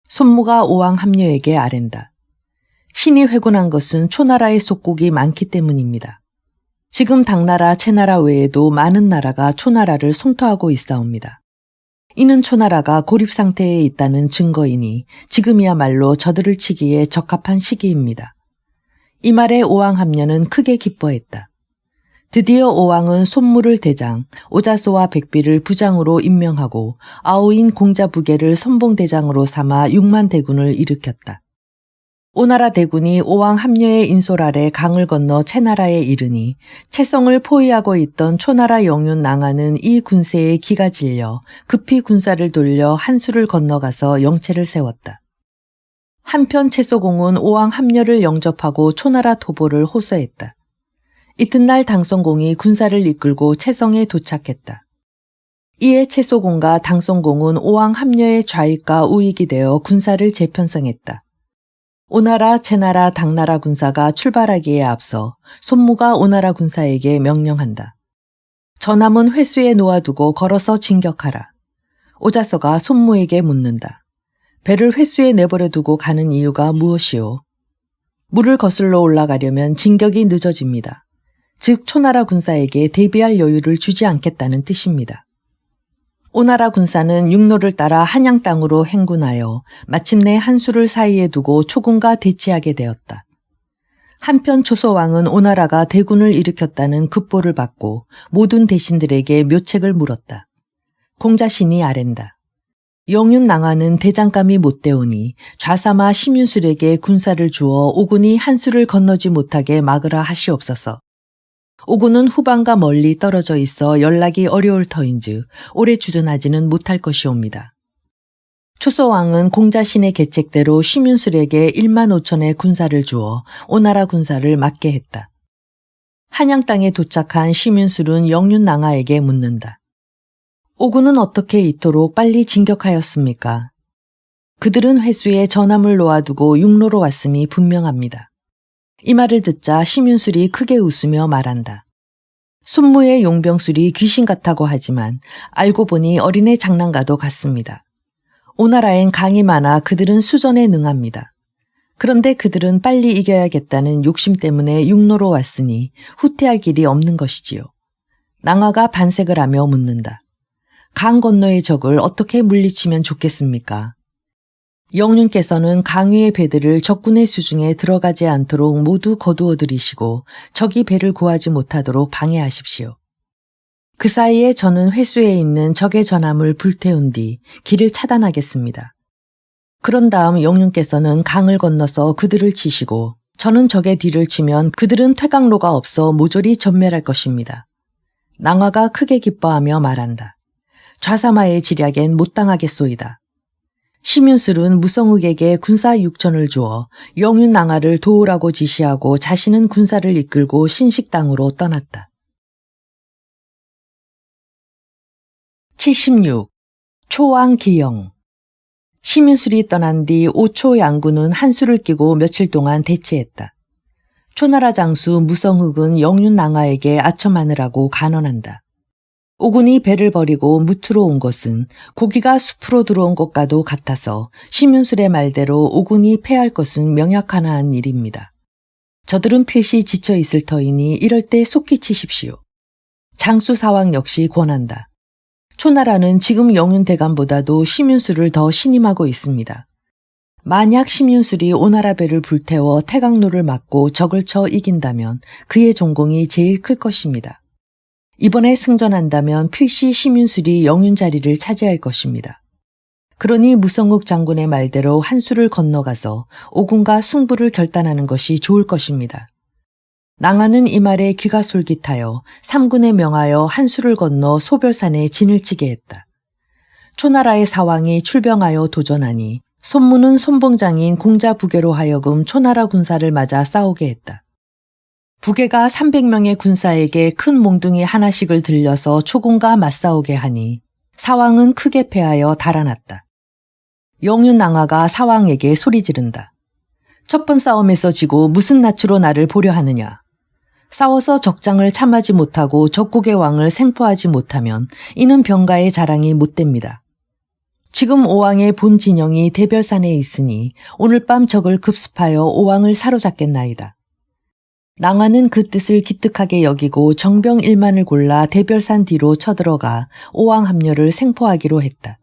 손무가 오왕 함녀에게 아랜다. 신이 회군한 것은 초나라의 속국이 많기 때문입니다. 지금 당나라, 채나라 외에도 많은 나라가 초나라를 송토하고 있사옵니다. 이는 초나라가 고립 상태에 있다는 증거이니 지금이야말로 저들을 치기에 적합한 시기입니다. 이 말에 오왕 함녀는 크게 기뻐했다. 드디어 오왕은 손무를 대장, 오자소와 백비를 부장으로 임명하고 아우인 공자부계를 선봉대장으로 삼아 6만 대군을 일으켰다. 오나라 대군이 오왕 함녀의 인솔 아래 강을 건너 채나라에 이르니 채성을 포위하고 있던 초나라 영윤 낭하는 이 군세에 기가 질려 급히 군사를 돌려 한수를 건너가서 영체를 세웠다. 한편 채소공은 오왕 함녀를 영접하고 초나라 토보를 호소했다. 이튿날 당성공이 군사를 이끌고 채성에 도착했다. 이에 채소공과 당성공은 오왕 함녀의 좌익과 우익이 되어 군사를 재편성했다. 오나라, 채나라, 당나라 군사가 출발하기에 앞서 손무가 오나라 군사에게 명령한다. 전함은 회수에 놓아두고 걸어서 진격하라. 오자서가 손무에게 묻는다. 배를 회수에 내버려 두고 가는 이유가 무엇이오? 물을 거슬러 올라가려면 진격이 늦어집니다. 즉 초나라 군사에게 대비할 여유를 주지 않겠다는 뜻입니다. 오나라 군사는 육로를 따라 한양 땅으로 행군하여 마침내 한수를 사이에 두고 초군과 대치하게 되었다. 한편 초소왕은 오나라가 대군을 일으켰다는 급보를 받고 모든 대신들에게 묘책을 물었다. 공자신이 아랜다. 영윤 낭하는 대장감이 못되오니 좌사마 심윤술에게 군사를 주어 오군이 한수를 건너지 못하게 막으라 하시옵소서. 오군은 후방과 멀리 떨어져 있어 연락이 어려울 터인즉 오래 주둔하지는 못할 것이옵니다. 초소왕은 공자신의 계책대로 심윤술에게 1만 5천의 군사를 주어 오나라 군사를 막게 했다. 한양 땅에 도착한 심윤술은 영윤 낭하에게 묻는다. 오군은 어떻게 이토록 빨리 진격하였습니까? 그들은 회수에 전함을 놓아두고 육로로 왔음이 분명합니다. 이 말을 듣자 심윤술이 크게 웃으며 말한다. 손무의 용병술이 귀신 같다고 하지만 알고 보니 어린애 장난과도 같습니다. 오나라엔 강이 많아 그들은 수전에 능합니다. 그런데 그들은 빨리 이겨야겠다는 욕심 때문에 육로로 왔으니 후퇴할 길이 없는 것이지요. 낭하가 반색을 하며 묻는다. 강 건너의 적을 어떻게 물리치면 좋겠습니까? 영륜께서는 강 위의 배들을 적군의 수중에 들어가지 않도록 모두 거두어 들이시고 적이 배를 구하지 못하도록 방해하십시오. 그 사이에 저는 회수에 있는 적의 전함을 불태운 뒤 길을 차단하겠습니다. 그런 다음 영륜께서는 강을 건너서 그들을 치시고 저는 적의 뒤를 치면 그들은 퇴강로가 없어 모조리 전멸할 것입니다. 낭화가 크게 기뻐하며 말한다. 좌사마의 지략엔 못 당하겠소이다. 심윤술은 무성흑에게 군사 6천을 주어 영윤 낭화를 도우라고 지시하고 자신은 군사를 이끌고 신식당으로 떠났다. 76. 초왕기영. 심윤술이 떠난 뒤 오초 양군은 한수를 끼고 며칠 동안 대치했다. 초나라 장수 무성흑은 영윤 낭화에게 아첨하느라고 간언한다. 오군이 배를 버리고 무트로 온 것은 고기가 숲으로 들어온 것과도 같아서 심윤술의 말대로 오군이 패할 것은 명약하나한 일입니다. 저들은 필시 지쳐 있을 터이니 이럴 때 속히 치십시오. 장수 사왕 역시 권한다. 초나라는 지금 영윤대감보다도 심윤술을 더 신임하고 있습니다. 만약 심윤술이 오나라 배를 불태워 태강로를 막고 적을 쳐 이긴다면 그의 전공이 제일 클 것입니다. 이번에 승전한다면 필시 심윤술이 영윤 자리를 차지할 것입니다. 그러니 무성흑 장군의 말대로 한수를 건너가서 오군과 승부를 결단하는 것이 좋을 것입니다. 낭화는 이 말에 귀가 솔깃하여 삼군에 명하여 한수를 건너 소별산에 진을 치게 했다. 초나라의 사왕이 출병하여 도전하니 손무는 손봉장인 공자 부계로 하여금 초나라 군사를 맞아 싸우게 했다. 부계가 300명의 군사에게 큰 몽둥이 하나씩을 들려서 초군과 맞싸우게 하니 사왕은 크게 패하여 달아났다. 영윤 낭화가 사왕에게 소리 지른다. 첫 번 싸움에서 지고 무슨 낯으로 나를 보려 하느냐. 싸워서 적장을 참하지 못하고 적국의 왕을 생포하지 못하면 이는 병가의 자랑이 못됩니다. 지금 오왕의 본 진영이 대별산에 있으니 오늘 밤 적을 급습하여 오왕을 사로잡겠나이다. 낭화는 그 뜻을 기특하게 여기고 정병 1만을 골라 대별산 뒤로 쳐들어가 오왕 함녀를 생포하기로 했다.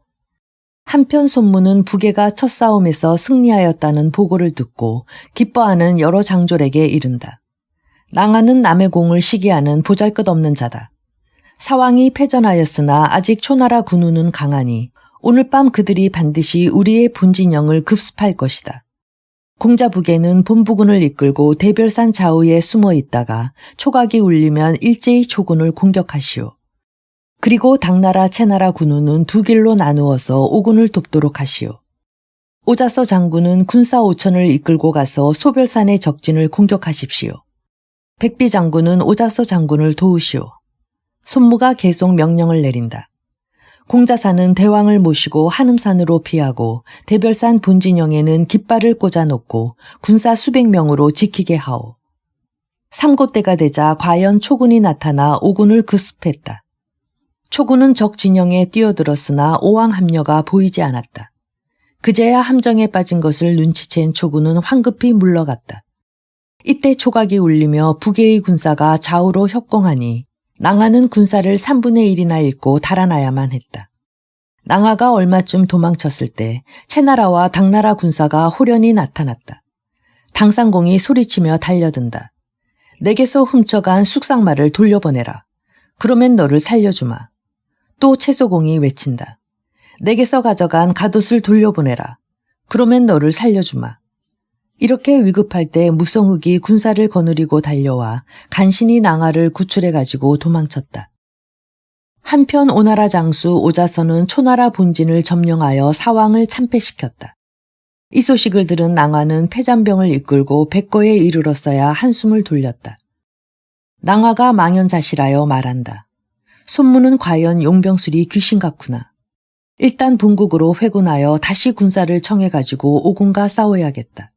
한편 손무는 부계가 첫 싸움에서 승리하였다는 보고를 듣고 기뻐하는 여러 장졸에게 이른다. 낭화는 남의 공을 시기하는 보잘것없는 자다. 사왕이 패전하였으나 아직 초나라 군우는 강하니 오늘 밤 그들이 반드시 우리의 본진영을 급습할 것이다. 공자부계는 본부군을 이끌고 대별산 좌우에 숨어 있다가 초각이 울리면 일제히 초군을 공격하시오. 그리고 당나라 채나라 군우는 두 길로 나누어서 오군을 돕도록 하시오. 오자서 장군은 군사 5천을 이끌고 가서 소별산의 적진을 공격하십시오. 백비 장군은 오자서 장군을 도우시오. 손무가 계속 명령을 내린다. 공자사는 대왕을 모시고 한음산으로 피하고 대별산 본진영에는 깃발을 꽂아놓고 군사 수백 명으로 지키게 하오. 삼고때가 되자 과연 초군이 나타나 오군을 급습했다. 초군은 적 진영에 뛰어들었으나 오왕 함녀가 보이지 않았다. 그제야 함정에 빠진 것을 눈치챈 초군은 황급히 물러갔다. 이때 초각이 울리며 부계의 군사가 좌우로 협공하니 낭화는 군사를 3분의 1이나 잃고 달아나야만 했다. 낭화가 얼마쯤 도망쳤을 때 채나라와 당나라 군사가 호련히 나타났다. 당상공이 소리치며 달려든다. 내게서 훔쳐간 숙상말을 돌려보내라. 그러면 너를 살려주마. 또 채소공이 외친다. 내게서 가져간 갓옷을 돌려보내라. 그러면 너를 살려주마. 이렇게 위급할 때 무성흑이 군사를 거느리고 달려와 간신히 낭화를 구출해가지고 도망쳤다. 한편 오나라 장수 오자서는 초나라 본진을 점령하여 사왕을 참패시켰다. 이 소식을 들은 낭화는 패잔병을 이끌고 백거에 이르렀어야 한숨을 돌렸다. 낭화가 망연자실하여 말한다. 손무는 과연 용병술이 귀신 같구나. 일단 본국으로 회군하여 다시 군사를 청해가지고 오군과 싸워야겠다.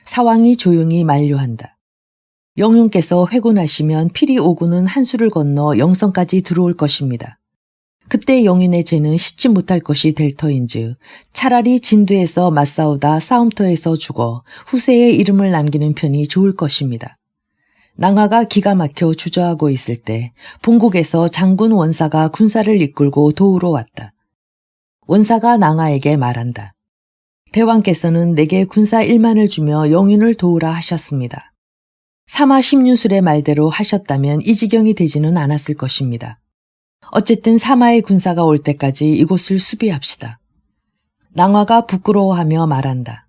사왕이 조용히 만류한다. 영윤께서 회군하시면 필히 오군은 한수를 건너 영성까지 들어올 것입니다. 그때 영윤의 죄는 씻지 못할 것이 될 터인즉 차라리 진도에서 맞싸우다 싸움터에서 죽어 후세에 이름을 남기는 편이 좋을 것입니다. 낭화가 기가 막혀 주저하고 있을 때 본국에서 장군 원사가 군사를 이끌고 도우러 왔다. 원사가 낭화에게 말한다. 대왕께서는 내게 군사 1만을 주며 영윤을 도우라 하셨습니다. 사마 심윤술의 말대로 하셨다면 이 지경이 되지는 않았을 것입니다. 어쨌든 사마의 군사가 올 때까지 이곳을 수비합시다. 낭화가 부끄러워하며 말한다.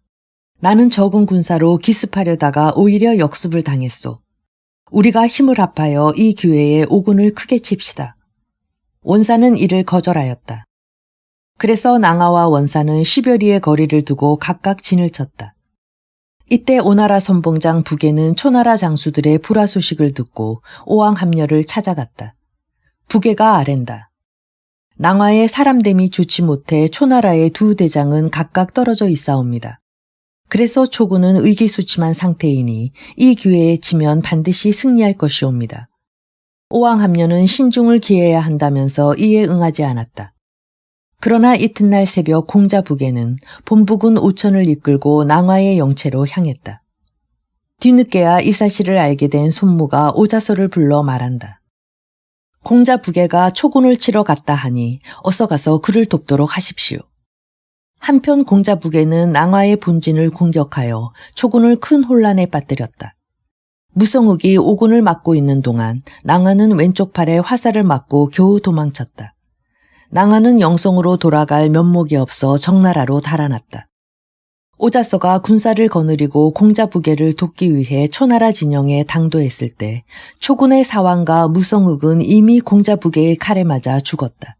나는 적은 군사로 기습하려다가 오히려 역습을 당했소. 우리가 힘을 합하여 이 기회에 오군을 크게 칩시다. 원사는 이를 거절하였다. 그래서 낭화와 원사는 10여리의 거리를 두고 각각 진을 쳤다. 이때 오나라 선봉장 부계는 초나라 장수들의 불화 소식을 듣고 오왕함녀를 찾아갔다. 부계가 아랜다. 낭화의 사람됨이 좋지 못해 초나라의 두 대장은 각각 떨어져 있사옵니다. 그래서 초군은 의기소침한 상태이니 이 기회에 치면 반드시 승리할 것이옵니다. 오왕함녀는 신중을 기해야 한다면서 이에 응하지 않았다. 그러나 이튿날 새벽 공자 부계는 본부군 5천을 이끌고 낭화의 영체로 향했다. 뒤늦게야 이 사실을 알게 된 손무가 오자서를 불러 말한다. 공자 부계가 초군을 치러 갔다 하니 어서 가서 그를 돕도록 하십시오. 한편 공자 부계는 낭화의 본진을 공격하여 초군을 큰 혼란에 빠뜨렸다. 무성욱이 오군을 막고 있는 동안 낭화는 왼쪽 팔에 화살을 맞고 겨우 도망쳤다. 낭화는 영성으로 돌아갈 면목이 없어 정나라로 달아났다. 오자서가 군사를 거느리고 공자 부계를 돕기 위해 초나라 진영에 당도했을 때 초군의 사왕과 무성욱은 이미 공자 부계의 칼에 맞아 죽었다.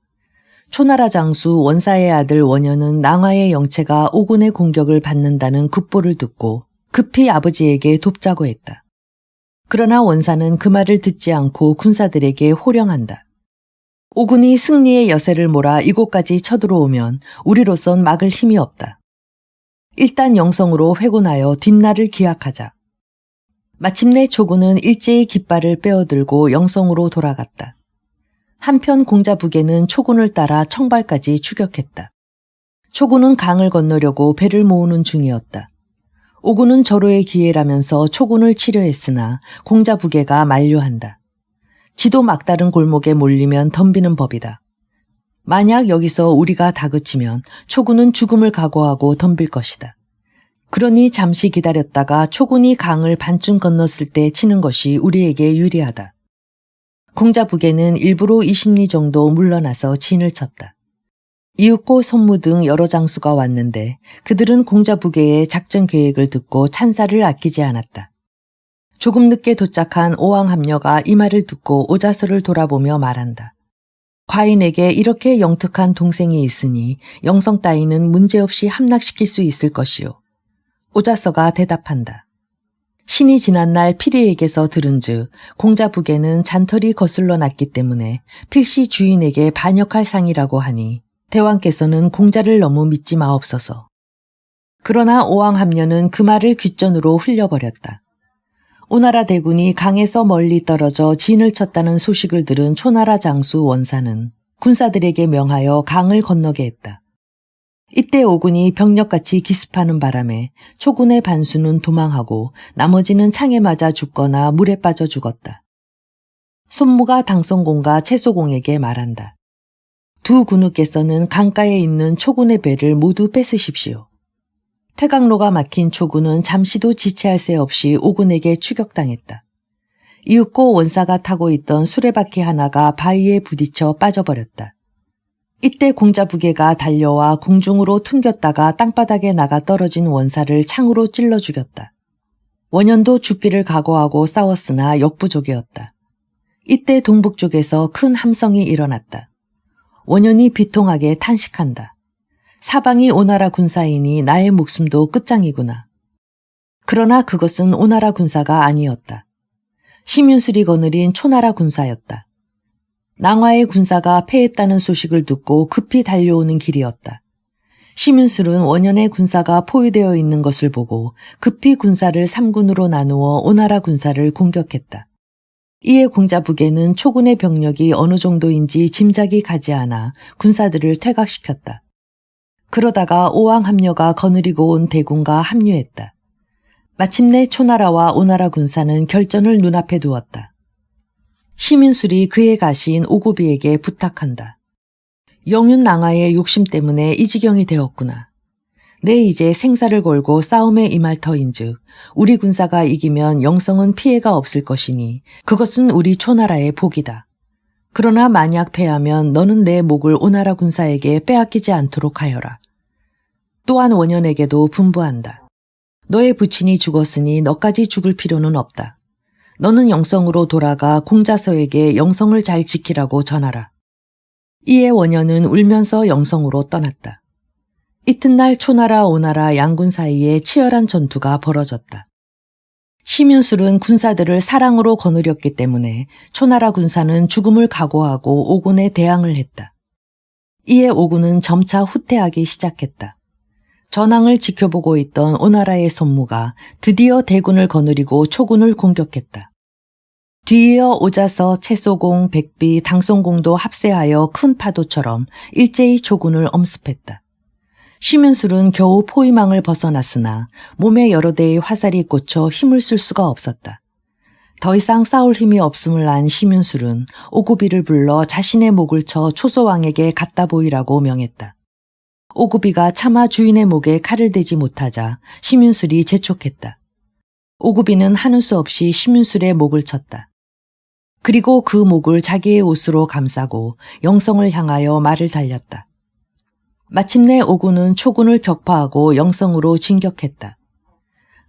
초나라 장수 원사의 아들 원현은 낭화의 영체가 오군의 공격을 받는다는 급보를 듣고 급히 아버지에게 돕자고 했다. 그러나 원사는 그 말을 듣지 않고 군사들에게 호령한다. 오군이 승리의 여세를 몰아 이곳까지 쳐들어오면 우리로선 막을 힘이 없다. 일단 영성으로 회군하여 뒷날을 기약하자. 마침내 초군은 일제히 깃발을 빼어들고 영성으로 돌아갔다. 한편 공자 부계는 초군을 따라 청발까지 추격했다. 초군은 강을 건너려고 배를 모으는 중이었다. 오군은 절호의 기회라면서 초군을 치려 했으나 공자 부계가 만류한다. 지도 막다른 골목에 몰리면 덤비는 법이다. 만약 여기서 우리가 다그치면 초군은 죽음을 각오하고 덤빌 것이다. 그러니 잠시 기다렸다가 초군이 강을 반쯤 건넜을 때 치는 것이 우리에게 유리하다. 공자 부계는 일부러 20리 정도 물러나서 진을 쳤다. 이윽고 손무 등 여러 장수가 왔는데 그들은 공자 부계의 작전 계획을 듣고 찬사를 아끼지 않았다. 조금 늦게 도착한 오왕함녀가 이 말을 듣고 오자서를 돌아보며 말한다. 과인에게 이렇게 영특한 동생이 있으니 영성 따위는 문제없이 함락시킬 수 있을 것이요. 오자서가 대답한다. 신이 지난날 피리에게서 들은즉 공자 부계는 잔털이 거슬러 났기 때문에 필시 주인에게 반역할 상이라고 하니 대왕께서는 공자를 너무 믿지 마옵소서. 그러나 오왕함녀는 그 말을 귓전으로 흘려버렸다. 오나라 대군이 강에서 멀리 떨어져 진을 쳤다는 소식을 들은 초나라 장수 원사는 군사들에게 명하여 강을 건너게 했다. 이때 오군이 병력같이 기습하는 바람에 초군의 반수는 도망하고 나머지는 창에 맞아 죽거나 물에 빠져 죽었다. 손무가 당성공과 채소공에게 말한다. 두 군우께서는 강가에 있는 초군의 배를 모두 뺏으십시오. 퇴강로가 막힌 초군은 잠시도 지체할 새 없이 오군에게 추격당했다. 이윽고 원사가 타고 있던 수레바퀴 하나가 바위에 부딪혀 빠져버렸다. 이때 공자 부계가 달려와 공중으로 퉁겼다가 땅바닥에 나가 떨어진 원사를 창으로 찔러 죽였다. 원현도 죽기를 각오하고 싸웠으나 역부족이었다. 이때 동북쪽에서 큰 함성이 일어났다. 원현이 비통하게 탄식한다. 사방이 오나라 군사이니 나의 목숨도 끝장이구나. 그러나 그것은 오나라 군사가 아니었다. 심윤술이 거느린 초나라 군사였다. 낭화의 군사가 패했다는 소식을 듣고 급히 달려오는 길이었다. 심윤술은 원현의 군사가 포위되어 있는 것을 보고 급히 군사를 3군으로 나누어 오나라 군사를 공격했다. 이에 공자 부계는 초군의 병력이 어느 정도인지 짐작이 가지 않아 군사들을 퇴각시켰다. 그러다가 오왕함녀가 거느리고 온 대군과 합류했다. 마침내 초나라와 오나라 군사는 결전을 눈앞에 두었다. 심윤술이 그의 가시인 오구비에게 부탁한다. 영윤낭화의 욕심 때문에 이 지경이 되었구나. 내 이제 생사를 걸고 싸움에 임할 터인즉 우리 군사가 이기면 영성은 피해가 없을 것이니 그것은 우리 초나라의 복이다. 그러나 만약 패하면 너는 내 목을 오나라 군사에게 빼앗기지 않도록 하여라. 또한 원현에게도 분부한다. 너의 부친이 죽었으니 너까지 죽을 필요는 없다. 너는 영성으로 돌아가 공자서에게 영성을 잘 지키라고 전하라. 이에 원현은 울면서 영성으로 떠났다. 이튿날 초나라 오나라 양군 사이에 치열한 전투가 벌어졌다. 심윤술은 군사들을 사랑으로 거느렸기 때문에 초나라 군사는 죽음을 각오하고 오군에 대항을 했다. 이에 오군은 점차 후퇴하기 시작했다. 전황을 지켜보고 있던 오나라의 손무가 드디어 대군을 거느리고 초군을 공격했다. 뒤이어 오자서, 채소공, 백비, 당송공도 합세하여 큰 파도처럼 일제히 초군을 엄습했다. 심윤술은 겨우 포위망을 벗어났으나 몸에 여러 대의 화살이 꽂혀 힘을 쓸 수가 없었다. 더 이상 싸울 힘이 없음을 안 심윤술은 오구비를 불러 자신의 목을 쳐 초소왕에게 갖다 보이라고 명했다. 오구비가 차마 주인의 목에 칼을 대지 못하자 심윤술이 재촉했다. 오구비는 하는 수 없이 심윤술의 목을 쳤다. 그리고 그 목을 자기의 옷으로 감싸고 영성을 향하여 말을 달렸다. 마침내 오군은 초군을 격파하고 영성으로 진격했다.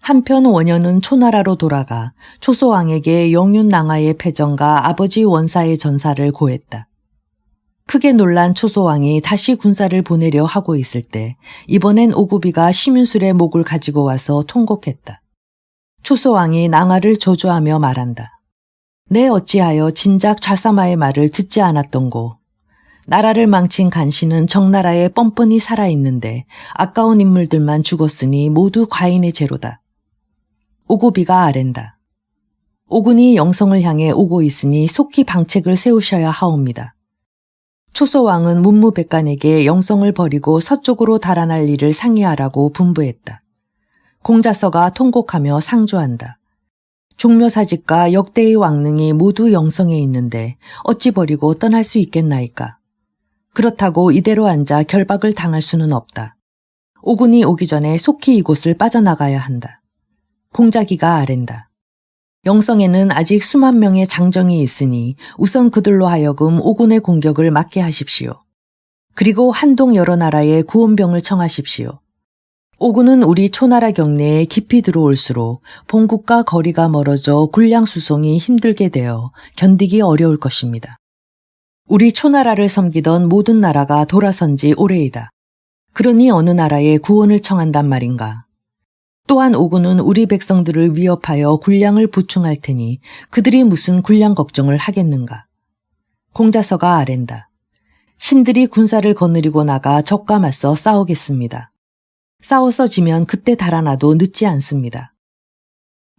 한편 원현은 초나라로 돌아가 초소왕에게 영윤낭하의 패전과 아버지 원사의 전사를 고했다. 크게 놀란 초소왕이 다시 군사를 보내려 하고 있을 때 이번엔 오구비가 심윤술의 목을 가지고 와서 통곡했다. 초소왕이 낭하를 저주하며 말한다. 내 어찌하여 진작 좌사마의 말을 듣지 않았던고. 나라를 망친 간신은 정나라에 뻔뻔히 살아있는데 아까운 인물들만 죽었으니 모두 과인의 죄로다. 오구비가 아랜다. 오군이 영성을 향해 오고 있으니 속히 방책을 세우셔야 하옵니다. 초소왕은 문무백관에게 영성을 버리고 서쪽으로 달아날 일을 상의하라고 분부했다. 공자서가 통곡하며 상주한다. 종묘사직과 역대의 왕릉이 모두 영성에 있는데 어찌 버리고 떠날 수 있겠나이까. 그렇다고 이대로 앉아 결박을 당할 수는 없다. 오군이 오기 전에 속히 이곳을 빠져나가야 한다. 공자기가 아랜다. 영성에는 아직 수만 명의 장정이 있으니 우선 그들로 하여금 오군의 공격을 막게 하십시오. 그리고 한동 여러 나라에 구원병을 청하십시오. 오군은 우리 초나라 경내에 깊이 들어올수록 본국과 거리가 멀어져 군량 수송이 힘들게 되어 견디기 어려울 것입니다. 우리 초나라를 섬기던 모든 나라가 돌아선 지 오래이다. 그러니 어느 나라에 구원을 청한단 말인가. 또한 오군은 우리 백성들을 위협하여 군량을 보충할 테니 그들이 무슨 군량 걱정을 하겠는가. 공자서가 아랜다. 신들이 군사를 거느리고 나가 적과 맞서 싸우겠습니다. 싸워서 지면 그때 달아나도 늦지 않습니다.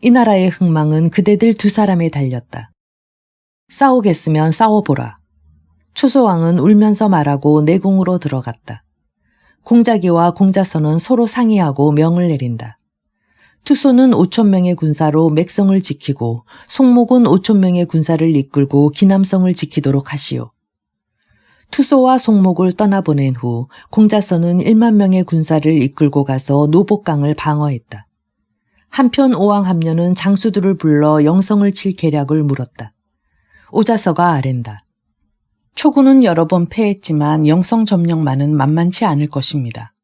이 나라의 흥망은 그대들 두 사람에 달렸다. 싸우겠으면 싸워보라. 초소왕은 울면서 말하고 내궁으로 들어갔다. 공자기와 공자서는 서로 상의하고 명을 내린다. 투소는 5,000명의 군사로 맥성을 지키고 송목은 5,000명의 군사를 이끌고 기남성을 지키도록 하시오. 투소와 송목을 떠나보낸 후 공자서는 1만 명의 군사를 이끌고 가서 노복강을 방어했다. 한편 오왕합녀는 장수들을 불러 영성을 칠 계략을 물었다. 오자서가 아랜다. 초군은 여러 번 패했지만 영성 점령만은 만만치 않을 것입니다.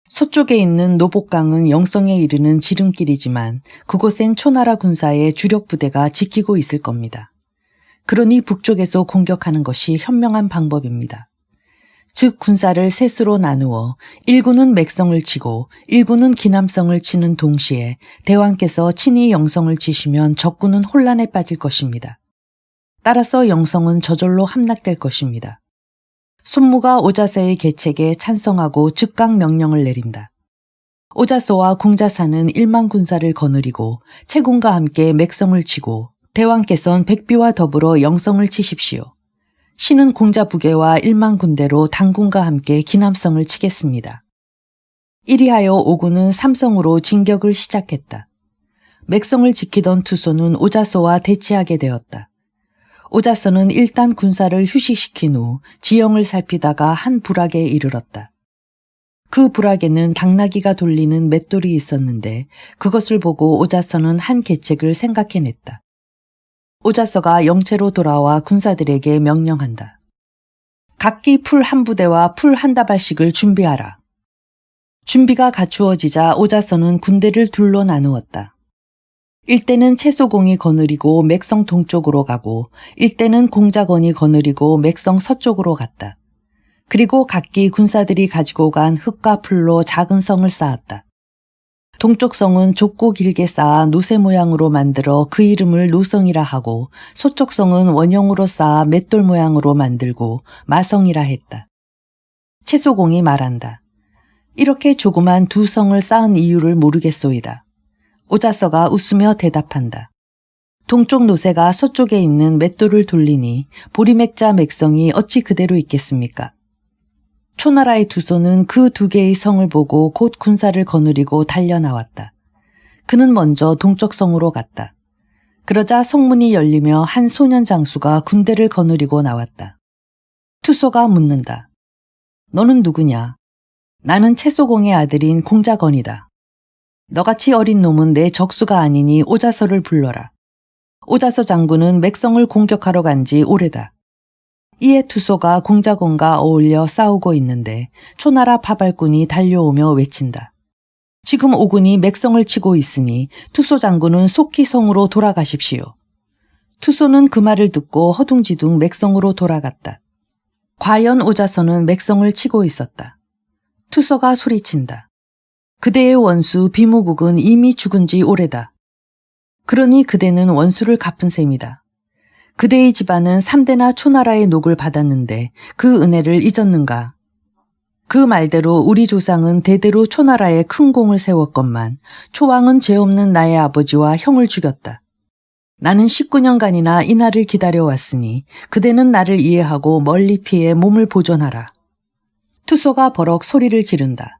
서쪽에 있는 노복강은 영성에 이르는 지름길이지만 그곳엔 초나라 군사의 주력 부대가 지키고 있을 겁니다. 그러니 북쪽에서 공격하는 것이 현명한 방법입니다. 즉 군사를 셋으로 나누어 1군은 맥성을 치고 1군은 기남성을 치는 동시에 대왕께서 친히 영성을 치시면 적군은 혼란에 빠질 것입니다. 따라서 영성은 저절로 함락될 것입니다. 손무가 오자서의 계책에 찬성하고 즉각 명령을 내린다. 오자서와 공자사는 1만 군사를 거느리고 채군과 함께 맥성을 치고 대왕께서는 백비와 더불어 영성을 치십시오. 신은 공자부계와 1만 군대로 당군과 함께 기남성을 치겠습니다. 이리하여 오군은 삼성으로 진격을 시작했다. 맥성을 지키던 투소는 오자서와 대치하게 되었다. 오자서는 일단 군사를 휴식시킨 후 지형을 살피다가 한 부락에 이르렀다. 그 부락에는 당나귀가 돌리는 맷돌이 있었는데 그것을 보고 오자서는 한 계책을 생각해냈다. 오자서가 영체로 돌아와 군사들에게 명령한다. 각기 풀 한 부대와 풀 한 다발씩을 준비하라. 준비가 갖추어지자 오자서는 군대를 둘로 나누었다. 일대는 채소공이 거느리고 맥성 동쪽으로 가고 일대는 공작원이 거느리고 맥성 서쪽으로 갔다. 그리고 각기 군사들이 가지고 간 흙과 풀로 작은 성을 쌓았다. 동쪽 성은 좁고 길게 쌓아 노새 모양으로 만들어 그 이름을 노성이라 하고 서쪽 성은 원형으로 쌓아 맷돌 모양으로 만들고 마성이라 했다. 채소공이 말한다. 이렇게 조그만 두 성을 쌓은 이유를 모르겠소이다. 오자서가 웃으며 대답한다. 동쪽 노새가 서쪽에 있는 맷돌을 돌리니 보리맥자 맥성이 어찌 그대로 있겠습니까? 초나라의 두소는 그 두 개의 성을 보고 곧 군사를 거느리고 달려나왔다. 그는 먼저 동쪽 성으로 갔다. 그러자 성문이 열리며 한 소년 장수가 군대를 거느리고 나왔다. 투소가 묻는다. 너는 누구냐? 나는 채소공의 아들인 공작원이다. 너같이 어린 놈은 내 적수가 아니니 오자서를 불러라. 오자서 장군은 맥성을 공격하러 간 지 오래다. 이에 투소가 공작원과 어울려 싸우고 있는데 초나라 파발꾼이 달려오며 외친다. 지금 오군이 맥성을 치고 있으니 투소 장군은 속히 성으로 돌아가십시오. 투소는 그 말을 듣고 허둥지둥 맥성으로 돌아갔다. 과연 오자서는 맥성을 치고 있었다. 투소가 소리친다. 그대의 원수 비무국은 이미 죽은 지 오래다. 그러니 그대는 원수를 갚은 셈이다. 그대의 집안은 3대나 초나라의 녹을 받았는데 그 은혜를 잊었는가? 그 말대로 우리 조상은 대대로 초나라에 큰 공을 세웠건만 초왕은 죄 없는 나의 아버지와 형을 죽였다. 나는 19년간이나 이 날을 기다려왔으니 그대는 나를 이해하고 멀리 피해 몸을 보존하라. 투소가 버럭 소리를 지른다.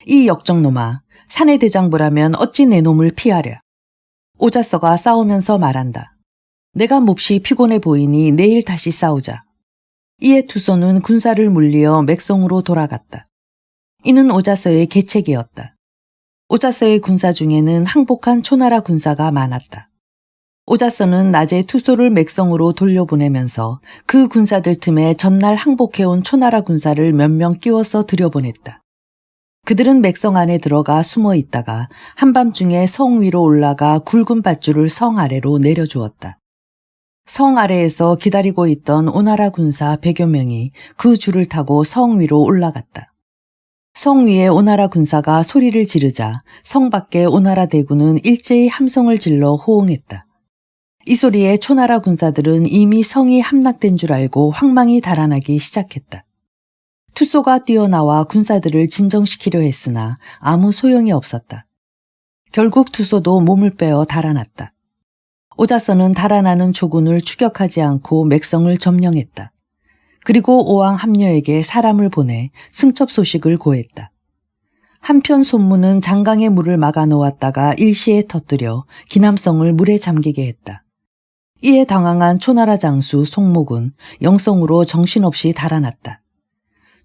이 역정놈아, 사내 대장부라면 어찌 내 놈을 피하랴. 오자서가 싸우면서 말한다. 내가 몹시 피곤해 보이니 내일 다시 싸우자. 이에 투소는 군사를 물리어 맥성으로 돌아갔다. 이는 오자서의 계책이었다. 오자서의 군사 중에는 항복한 초나라 군사가 많았다. 오자서는 낮에 투소를 맥성으로 돌려보내면서 그 군사들 틈에 전날 항복해온 초나라 군사를 몇 명 끼워서 들여보냈다. 그들은 맥성 안에 들어가 숨어 있다가 한밤중에 성 위로 올라가 굵은 밧줄을 성 아래로 내려주었다. 성 아래에서 기다리고 있던 오나라 군사 100여 명이 그 줄을 타고 성 위로 올라갔다. 성 위에 오나라 군사가 소리를 지르자 성 밖에 오나라 대군은 일제히 함성을 질러 호응했다. 이 소리에 초나라 군사들은 이미 성이 함락된 줄 알고 황망이 달아나기 시작했다. 투소가 뛰어나와 군사들을 진정시키려 했으나 아무 소용이 없었다. 결국 투소도 몸을 빼어 달아났다. 오자서는 달아나는 조군을 추격하지 않고 맥성을 점령했다. 그리고 오왕 함녀에게 사람을 보내 승첩 소식을 고했다. 한편 손무는 장강의 물을 막아 놓았다가 일시에 터뜨려 기남성을 물에 잠기게 했다. 이에 당황한 초나라 장수 송목은 영성으로 정신없이 달아났다.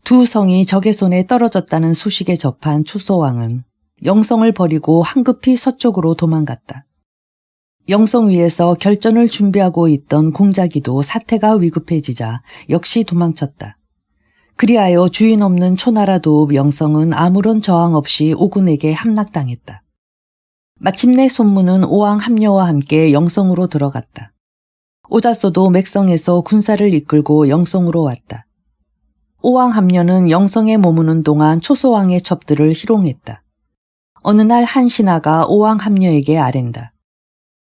두 성이 적의 손에 떨어졌다는 소식에 접한 초소왕은 영성을 버리고 황급히 서쪽으로 도망갔다. 영성 위에서 결전을 준비하고 있던 공자기도 사태가 위급해지자 역시 도망쳤다. 그리하여 주인 없는 초나라 도읍 영성은 아무런 저항 없이 오군에게 함락당했다. 마침내 손무는 오왕 함녀와 함께 영성으로 들어갔다. 오자서도 맥성에서 군사를 이끌고 영성으로 왔다. 오왕 함녀는 영성에 머무는 동안 초소왕의 첩들을 희롱했다. 어느 날 한 신하가 오왕 함녀에게 아랜다.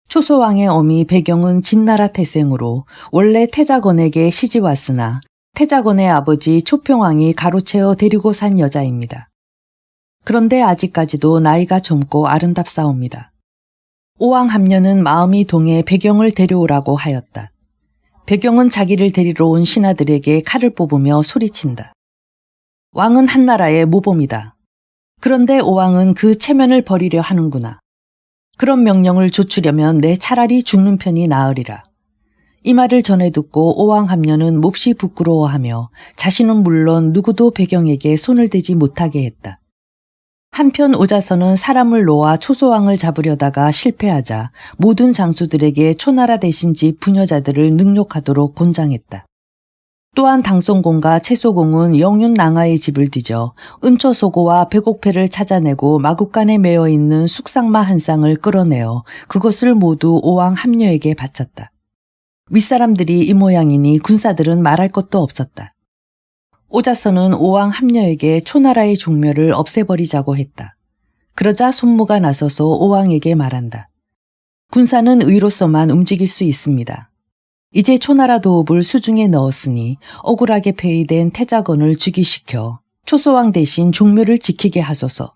초소왕의 어미 배경은 진나라 태생으로 원래 태자건에게 시집 왔으나 태자건의 아버지 초평왕이 가로채어 데리고 산 여자입니다. 그런데 아직까지도 나이가 젊고 아름답사옵니다. 오왕 함녀는 마음이 동해 배경을 데려오라고 하였다. 배경은 자기를 데리러 온 신하들에게 칼을 뽑으며 소리친다. 왕은 한나라의 모범이다. 그런데 오왕은 그 체면을 버리려 하는구나. 그런 명령을 조추려면 내 차라리 죽는 편이 나으리라. 이 말을 전해 듣고 오왕 함녀는 몹시 부끄러워하며 자신은 물론 누구도 배경에게 손을 대지 못하게 했다. 한편 오자선은 사람을 놓아 초소왕을 잡으려다가 실패하자 모든 장수들에게 초나라 대신 집 부녀자들을 능욕하도록 곤장했다. 또한 당송공과 채소공은 영윤낭하의 집을 뒤져 은초소고와 백옥패를 찾아내고 마국간에 매어 있는 숙상마 한 쌍을 끌어내어 그것을 모두 오왕 함녀에게 바쳤다. 윗사람들이 이 모양이니 군사들은 말할 것도 없었다. 오자선은 오왕 함녀에게 초나라의 종묘를 없애버리자고 했다. 그러자 손무가 나서서 오왕에게 말한다. 군사는 의로서만 움직일 수 있습니다. 이제 초나라 도읍을 수중에 넣었으니 억울하게 폐위된 태자건을 즉위시켜 초소왕 대신 종묘를 지키게 하소서.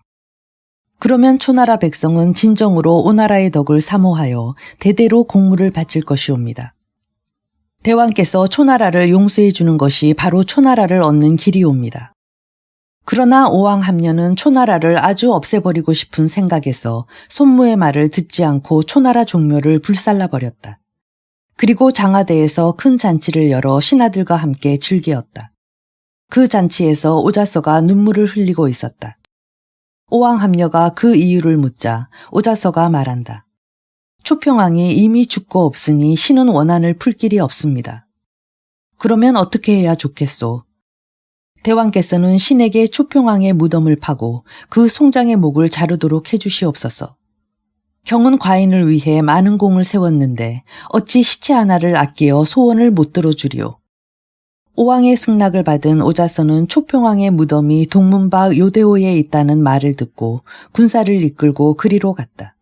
그러면 초나라 백성은 진정으로 오나라의 덕을 사모하여 대대로 공물을 바칠 것이옵니다. 대왕께서 초나라를 용서해 주는 것이 바로 초나라를 얻는 길이옵니다. 그러나 오왕 함녀는 초나라를 아주 없애버리고 싶은 생각에서 손무의 말을 듣지 않고 초나라 종묘를 불살라버렸다. 그리고 장하대에서 큰 잔치를 열어 신하들과 함께 즐기었다. 그 잔치에서 오자서가 눈물을 흘리고 있었다. 오왕 함녀가 그 이유를 묻자 오자서가 말한다. 초평왕이 이미 죽고 없으니 신은 원한을 풀 길이 없습니다. 그러면 어떻게 해야 좋겠소? 대왕께서는 신에게 초평왕의 무덤을 파고 그 송장의 목을 자르도록 해주시옵소서. 경은 과인을 위해 많은 공을 세웠는데 어찌 시체 하나를 아끼어 소원을 못 들어주리오. 오왕의 승낙을 받은 오자선은 초평왕의 무덤이 동문 밖 요대오에 있다는 말을 듣고 군사를 이끌고 그리로 갔다.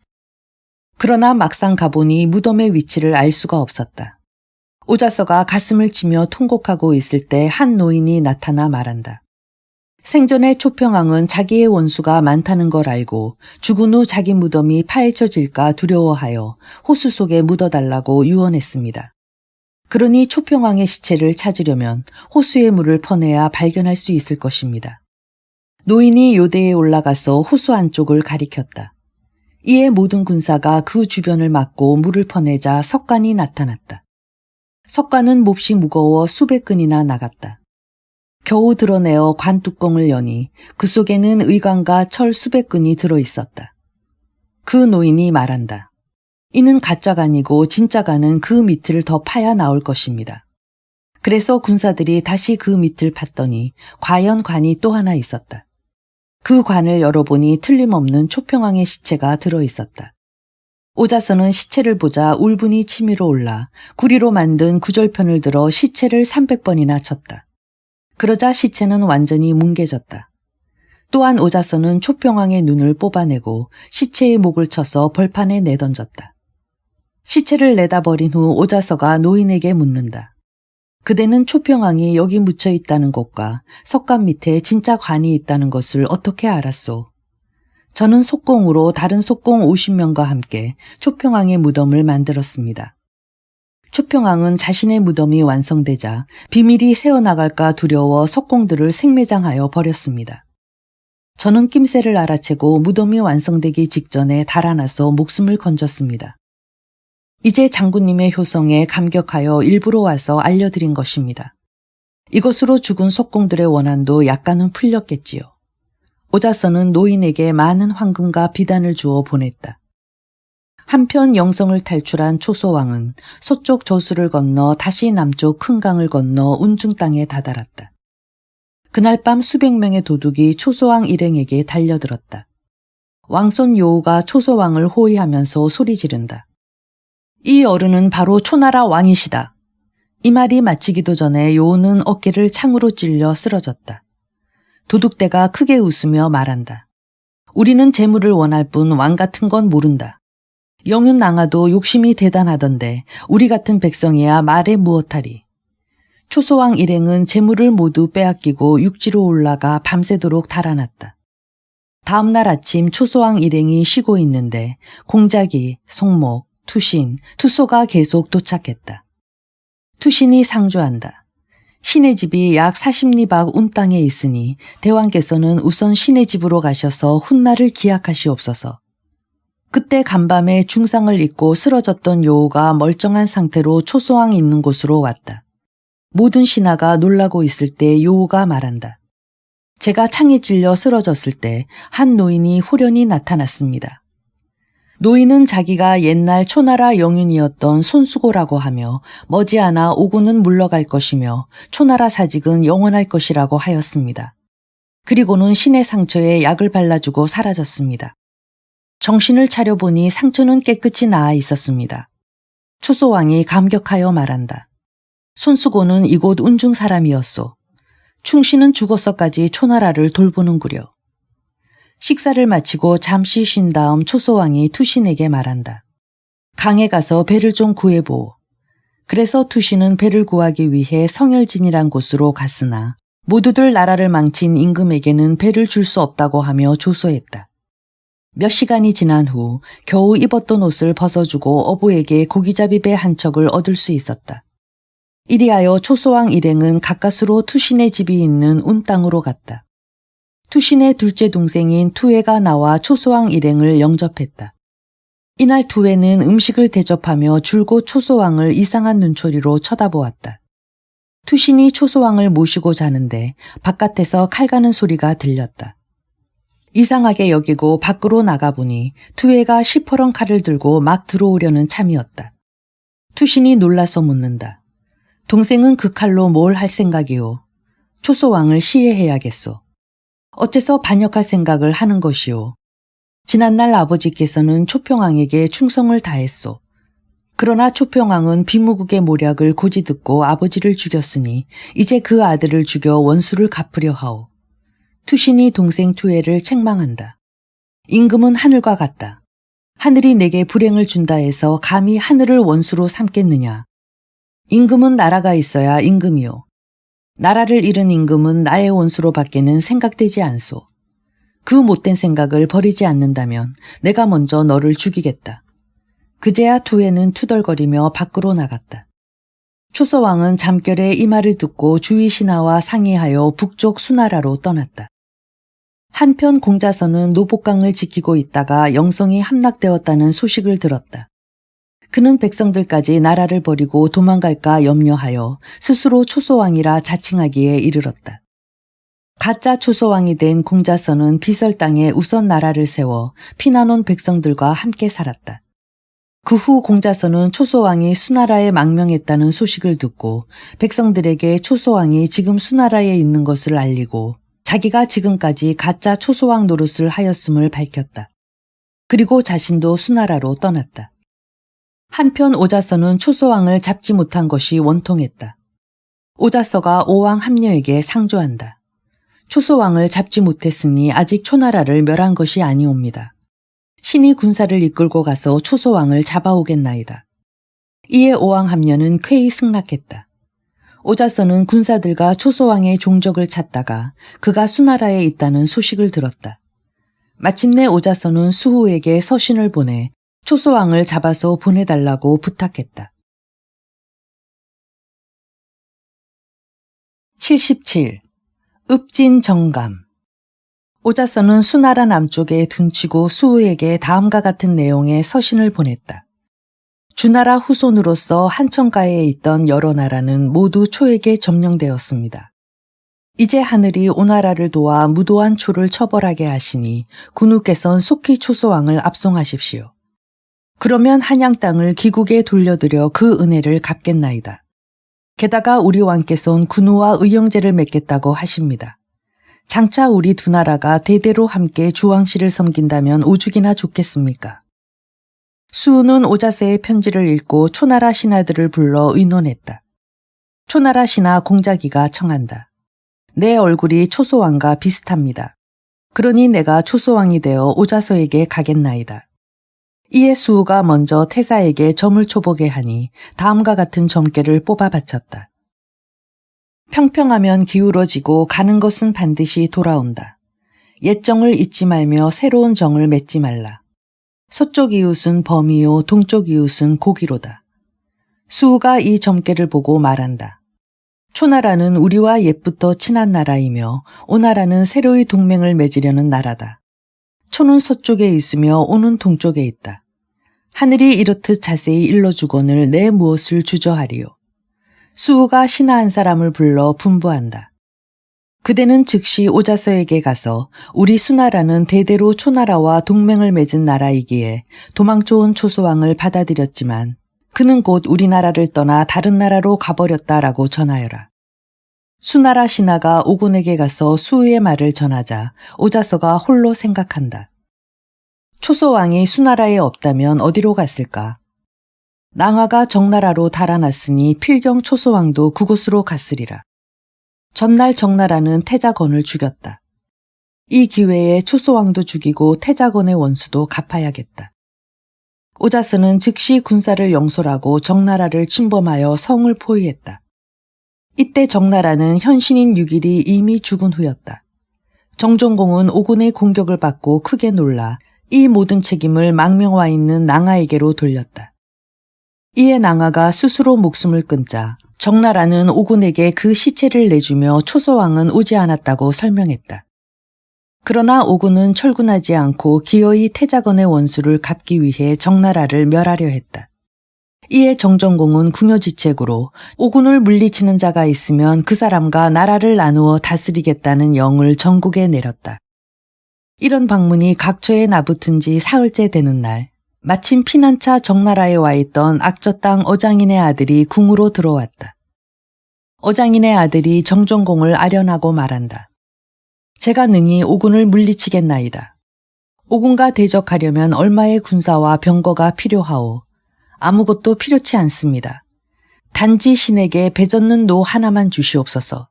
그러나 막상 가보니 무덤의 위치를 알 수가 없었다. 오자서가 가슴을 치며 통곡하고 있을 때 한 노인이 나타나 말한다. 생전에 초평왕은 자기의 원수가 많다는 걸 알고 죽은 후 자기 무덤이 파헤쳐질까 두려워하여 호수 속에 묻어달라고 유언했습니다. 그러니 초평왕의 시체를 찾으려면 호수의 물을 퍼내야 발견할 수 있을 것입니다. 노인이 요대에 올라가서 호수 안쪽을 가리켰다. 이에 모든 군사가 그 주변을 막고 물을 퍼내자 석관이 나타났다. 석관은 몹시 무거워 수백 근이나 나갔다. 겨우 드러내어 관 뚜껑을 여니 그 속에는 의관과 철 수백 근이 들어있었다. 그 노인이 말한다. 이는 가짜가 아니고 진짜가는 그 밑을 더 파야 나올 것입니다. 그래서 군사들이 다시 그 밑을 팠더니 과연 관이 또 하나 있었다. 그 관을 열어보니 틀림없는 초평왕의 시체가 들어있었다. 오자선은 시체를 보자 울분이 치밀어 올라 구리로 만든 구절편을 들어 시체를 300번이나 쳤다. 그러자 시체는 완전히 뭉개졌다. 또한 오자선은 초평왕의 눈을 뽑아내고 시체의 목을 쳐서 벌판에 내던졌다. 시체를 내다버린 후 오자서가 노인에게 묻는다. 그대는 초평왕이 여기 묻혀 있다는 것과 석관 밑에 진짜 관이 있다는 것을 어떻게 알았소? 저는 속공으로 다른 속공 50명과 함께 초평왕의 무덤을 만들었습니다. 초평왕은 자신의 무덤이 완성되자 비밀이 새어나갈까 두려워 석공들을 생매장하여 버렸습니다. 저는 낌새를 알아채고 무덤이 완성되기 직전에 달아나서 목숨을 건졌습니다. 이제 장군님의 효성에 감격하여 일부러 와서 알려드린 것입니다. 이것으로 죽은 속공들의 원한도 약간은 풀렸겠지요. 오자선은 노인에게 많은 황금과 비단을 주어 보냈다. 한편 영성을 탈출한 초소왕은 서쪽 저수를 건너 다시 남쪽 큰 강을 건너 운중 땅에 다다랐다. 그날 밤 수백 명의 도둑이 초소왕 일행에게 달려들었다. 왕손 요우가 초소왕을 호위하면서 소리 지른다. 이 어른은 바로 초나라 왕이시다. 이 말이 마치기도 전에 요우는 어깨를 창으로 찔려 쓰러졌다. 도둑대가 크게 웃으며 말한다. 우리는 재물을 원할 뿐 왕 같은 건 모른다. 영윤낭하도 욕심이 대단하던데 우리 같은 백성이야 말에 무엇하리. 초소왕 일행은 재물을 모두 빼앗기고 육지로 올라가 밤새도록 달아났다. 다음 날 아침 초소왕 일행이 쉬고 있는데 공작이, 송목, 투신, 투소가 계속 도착했다. 투신이 상주한다. 신의 집이 약 40리 밖 운땅에 있으니 대왕께서는 우선 신의 집으로 가셔서 훗날을 기약하시옵소서. 그때 간밤에 중상을 입고 쓰러졌던 요우가 멀쩡한 상태로 초소왕 있는 곳으로 왔다. 모든 신하가 놀라고 있을 때 요우가 말한다. 제가 창에 찔려 쓰러졌을 때 한 노인이 호련히 나타났습니다. 노인은 자기가 옛날 초나라 영윤이었던 손수고라고 하며 머지않아 오군은 물러갈 것이며 초나라 사직은 영원할 것이라고 하였습니다. 그리고는 신의 상처에 약을 발라주고 사라졌습니다. 정신을 차려보니 상처는 깨끗이 나아 있었습니다. 초소왕이 감격하여 말한다. 손수고는 이곳 운중 사람이었소. 충신은 죽어서까지 초나라를 돌보는구려. 식사를 마치고 잠시 쉰 다음 초소왕이 투신에게 말한다. 강에 가서 배를 좀 구해보오. 그래서 투신은 배를 구하기 위해 성열진이란 곳으로 갔으나 모두들 나라를 망친 임금에게는 배를 줄 수 없다고 하며 조소했다. 몇 시간이 지난 후 겨우 입었던 옷을 벗어주고 어부에게 고기잡이 배 한 척을 얻을 수 있었다. 이리하여 초소왕 일행은 가까스로 투신의 집이 있는 운 땅으로 갔다. 투신의 둘째 동생인 투회가 나와 초소왕 일행을 영접했다. 이날 투회는 음식을 대접하며 줄곧 초소왕을 이상한 눈초리로 쳐다보았다. 투신이 초소왕을 모시고 자는데 바깥에서 칼 가는 소리가 들렸다. 이상하게 여기고 밖으로 나가보니 투회가 시퍼런 칼을 들고 막 들어오려는 참이었다. 투신이 놀라서 묻는다. 동생은 그 칼로 뭘 할 생각이오? 초소왕을 시해해야겠소. 어째서 반역할 생각을 하는 것이오? 지난날 아버지께서는 초평왕에게 충성을 다했소. 그러나 초평왕은 비무국의 모략을 고지 듣고 아버지를 죽였으니 이제 그 아들을 죽여 원수를 갚으려 하오. 투신이 동생 투회를 책망한다. 임금은 하늘과 같다. 하늘이 내게 불행을 준다 해서 감히 하늘을 원수로 삼겠느냐. 임금은 나라가 있어야 임금이요. 나라를 잃은 임금은 나의 원수로 밖에는 생각되지 않소. 그 못된 생각을 버리지 않는다면 내가 먼저 너를 죽이겠다. 그제야 투회는 투덜거리며 밖으로 나갔다. 초서왕은 잠결에 이 말을 듣고 주위 신하와 상의하여 북쪽 수나라로 떠났다. 한편 공자선은 노복강을 지키고 있다가 영성이 함락되었다는 소식을 들었다. 그는 백성들까지 나라를 버리고 도망갈까 염려하여 스스로 초소왕이라 자칭하기에 이르렀다. 가짜 초소왕이 된 공자선은 비설 땅에 우선 나라를 세워 피난온 백성들과 함께 살았다. 그 후 공자선은 초소왕이 수나라에 망명했다는 소식을 듣고 백성들에게 초소왕이 지금 수나라에 있는 것을 알리고 자기가 지금까지 가짜 초소왕 노릇을 하였음을 밝혔다. 그리고 자신도 수나라로 떠났다. 한편 오자서는 초소왕을 잡지 못한 것이 원통했다. 오자서가 오왕 합녀에게 상조한다. 초소왕을 잡지 못했으니 아직 초나라를 멸한 것이 아니옵니다. 신이 군사를 이끌고 가서 초소왕을 잡아오겠나이다. 이에 오왕 합녀는 쾌히 승낙했다. 오자서는 군사들과 초소왕의 종적을 찾다가 그가 수나라에 있다는 소식을 들었다. 마침내 오자서는 수후에게 서신을 보내 초소왕을 잡아서 보내달라고 부탁했다. 77. 읍진정감. 오자서는 수나라 남쪽에 둔치고 수후에게 다음과 같은 내용의 서신을 보냈다. 주나라 후손으로서 한천가에 있던 여러 나라는 모두 초에게 점령되었습니다. 이제 하늘이 오나라를 도와 무도한 초를 처벌하게 하시니 군우께선 속히 초소왕을 압송하십시오. 그러면 한양 땅을 기국에 돌려드려 그 은혜를 갚겠나이다. 게다가 우리 왕께서는 군우와 의형제를 맺겠다고 하십니다. 장차 우리 두 나라가 대대로 함께 주왕씨를 섬긴다면 오죽이나 좋겠습니까? 수우는 오자서의 편지를 읽고 초나라 신하들을 불러 의논했다. 초나라 신하 공자기가 청한다. 내 얼굴이 초소왕과 비슷합니다. 그러니 내가 초소왕이 되어 오자서에게 가겠나이다. 이에 수우가 먼저 태사에게 점을 초보게 하니 다음과 같은 점괘를 뽑아 바쳤다. 평평하면 기울어지고 가는 것은 반드시 돌아온다. 옛 정을 잊지 말며 새로운 정을 맺지 말라. 서쪽 이웃은 범이요 동쪽 이웃은 고기로다. 수우가 이 점괘를 보고 말한다. 초나라는 우리와 옛부터 친한 나라이며 오나라는 새로이 동맹을 맺으려는 나라다. 초는 서쪽에 있으며 오는 동쪽에 있다. 하늘이 이렇듯 자세히 일러주거늘 내 무엇을 주저하리요. 수우가 신하 한 사람을 불러 분부한다. 그대는 즉시 오자서에게 가서 우리 수나라는 대대로 초나라와 동맹을 맺은 나라이기에 도망쳐 온 초소왕을 받아들였지만 그는 곧 우리나라를 떠나 다른 나라로 가버렸다라고 전하여라. 수나라 신하가 오군에게 가서 수의 말을 전하자 오자서가 홀로 생각한다. 초소왕이 수나라에 없다면 어디로 갔을까? 낭화가 정나라로 달아났으니 필경 초소왕도 그곳으로 갔으리라. 전날 정나라는 태자건을 죽였다. 이 기회에 초소왕도 죽이고 태자건의 원수도 갚아야겠다. 오자서는 즉시 군사를 영솔하고 정나라를 침범하여 성을 포위했다. 이때 정나라는 현신인 6일이 이미 죽은 후였다. 정종공은 오군의 공격을 받고 크게 놀라 이 모든 책임을 망명와 있는 낭화에게로 돌렸다. 이에 낭화가 스스로 목숨을 끊자 정나라는 오군에게 그 시체를 내주며 초소왕은 오지 않았다고 설명했다. 그러나 오군은 철군하지 않고 기어이 태자건의 원수를 갚기 위해 정나라를 멸하려 했다. 이에 정정공은 궁여지책으로 오군을 물리치는 자가 있으면 그 사람과 나라를 나누어 다스리겠다는 영을 전국에 내렸다. 이런 방문이 각처에 나붙은 지 사흘째 되는 날 마침 피난차 정나라에 와 있던 악저땅 어장인의 아들이 궁으로 들어왔다. 어장인의 아들이 정종공을 아련하고 말한다. 제가 능히 오군을 물리치겠나이다. 오군과 대적하려면 얼마의 군사와 병거가 필요하오. 아무것도 필요치 않습니다. 단지 신에게 배젓는 노 하나만 주시옵소서.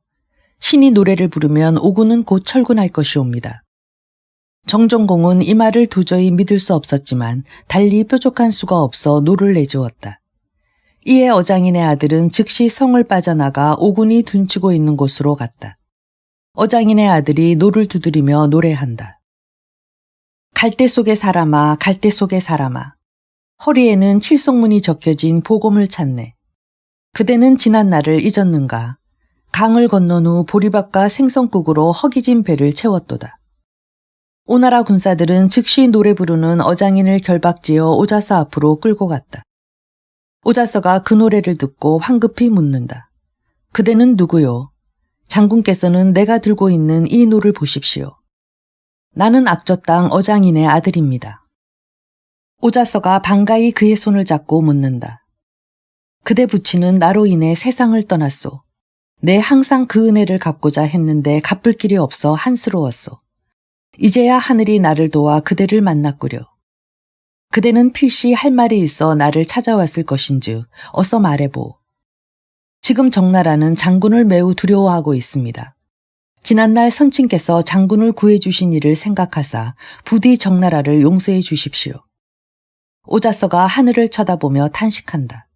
신이 노래를 부르면 오군은 곧 철군할 것이옵니다. 정종공은 이 말을 도저히 믿을 수 없었지만 달리 뾰족한 수가 없어 노를 내주었다. 이에 어장인의 아들은 즉시 성을 빠져나가 오군이 둔치고 있는 곳으로 갔다. 어장인의 아들이 노를 두드리며 노래한다. 갈대 속의 사람아, 갈대 속의 사람아. 허리에는 칠성문이 적혀진 보검을 찾네. 그대는 지난 날을 잊었는가. 강을 건넌 후 보리밥과 생선국으로 허기진 배를 채웠도다. 오나라 군사들은 즉시 노래 부르는 어장인을 결박지어 오자서 앞으로 끌고 갔다. 오자서가 그 노래를 듣고 황급히 묻는다. 그대는 누구요? 장군께서는 내가 들고 있는 이 노를 보십시오. 나는 악저땅 어장인의 아들입니다. 오자서가 반가이 그의 손을 잡고 묻는다. 그대 부친은 나로 인해 세상을 떠났소. 내 항상 그 은혜를 갚고자 했는데 갚을 길이 없어 한스러웠소. 이제야 하늘이 나를 도와 그대를 만났구려. 그대는 필시 할 말이 있어 나를 찾아왔을 것인즉 어서 말해보. 지금 정나라는 장군을 매우 두려워하고 있습니다. 지난날 선친께서 장군을 구해주신 일을 생각하사 부디 정나라를 용서해 주십시오. 오자서가 하늘을 쳐다보며 탄식한다.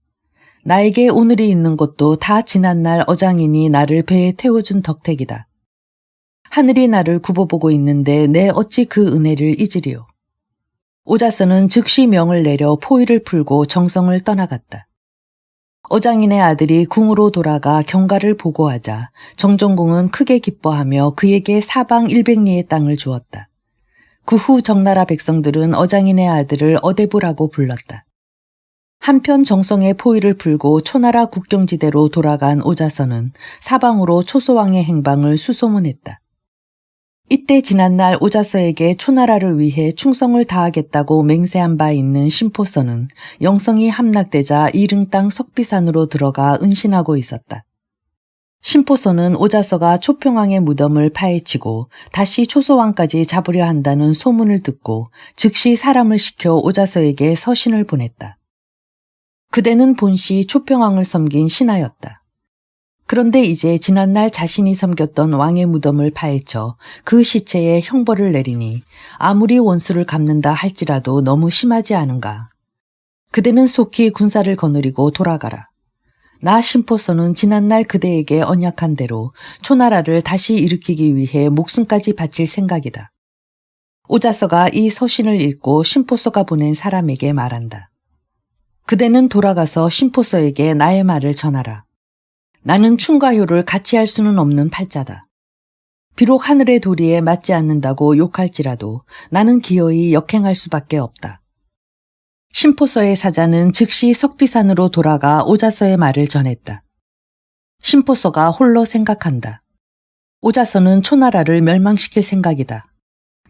나에게 오늘이 있는 것도 다 지난날 어장인이 나를 배에 태워준 덕택이다. 하늘이 나를 굽어보고 있는데 내 어찌 그 은혜를 잊으리요. 오자서는 즉시 명을 내려 포위를 풀고 정성을 떠나갔다. 어장인의 아들이 궁으로 돌아가 경과를 보고하자 정종공은 크게 기뻐하며 그에게 사방 100리의 땅을 주었다. 그 후 정나라 백성들은 어장인의 아들을 어대부라고 불렀다. 한편 정성의 포위를 풀고 초나라 국경지대로 돌아간 오자서는 사방으로 초소왕의 행방을 수소문했다. 이때 지난날 오자서에게 초나라를 위해 충성을 다하겠다고 맹세한 바 있는 심포서는 영성이 함락되자 이릉 땅 석비산으로 들어가 은신하고 있었다. 심포서는 오자서가 초평왕의 무덤을 파헤치고 다시 초소왕까지 잡으려 한다는 소문을 듣고 즉시 사람을 시켜 오자서에게 서신을 보냈다. 그대는 본시 초평왕을 섬긴 신하였다. 그런데 이제 지난날 자신이 섬겼던 왕의 무덤을 파헤쳐 그 시체에 형벌을 내리니 아무리 원수를 갚는다 할지라도 너무 심하지 않은가. 그대는 속히 군사를 거느리고 돌아가라. 나 심포서는 지난날 그대에게 언약한 대로 초나라를 다시 일으키기 위해 목숨까지 바칠 생각이다. 오자서가 이 서신을 읽고 심포서가 보낸 사람에게 말한다. 그대는 돌아가서 심포서에게 나의 말을 전하라. 나는 충과효를 같이 할 수는 없는 팔자다. 비록 하늘의 도리에 맞지 않는다고 욕할지라도 나는 기어이 역행할 수밖에 없다. 심포서의 사자는 즉시 석비산으로 돌아가 오자서의 말을 전했다. 심포서가 홀로 생각한다. 오자서는 초나라를 멸망시킬 생각이다.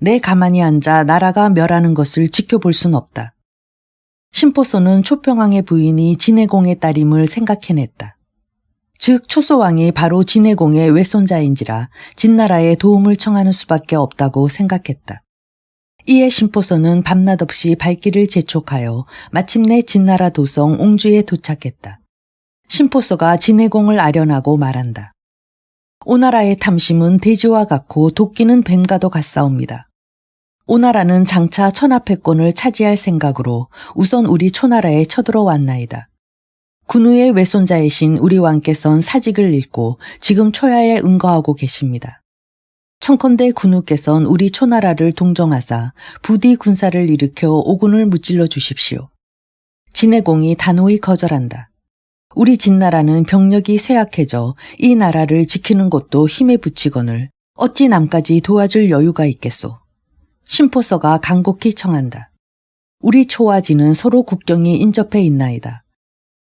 내 가만히 앉아 나라가 멸하는 것을 지켜볼 순 없다. 심포서는 초평왕의 부인이 진해공의 딸임을 생각해냈다. 즉 초소왕이 바로 진해공의 외손자인지라 진나라에 도움을 청하는 수밖에 없다고 생각했다. 이에 심포서는 밤낮 없이 발길을 재촉하여 마침내 진나라 도성 옹주에 도착했다. 심포서가 진해공을 아련하고 말한다. 오나라의 탐심은 돼지와 같고 도끼는 뱀과도 같사옵니다. 오나라는 장차 천하패권을 차지할 생각으로 우선 우리 초나라에 쳐들어왔나이다. 군우의 외손자이신 우리 왕께서는 사직을 읽고 지금 초야에 응거하고 계십니다. 청컨대 군우께서는 우리 초나라를 동정하사 부디 군사를 일으켜 오군을 무찔러 주십시오. 진해공이 단호히 거절한다. 우리 진나라는 병력이 쇠약해져 이 나라를 지키는 것도 힘에 부치거늘 어찌 남까지 도와줄 여유가 있겠소. 심포서가 간곡히 청한다. 우리 초와 진은 서로 국경이 인접해 있나이다.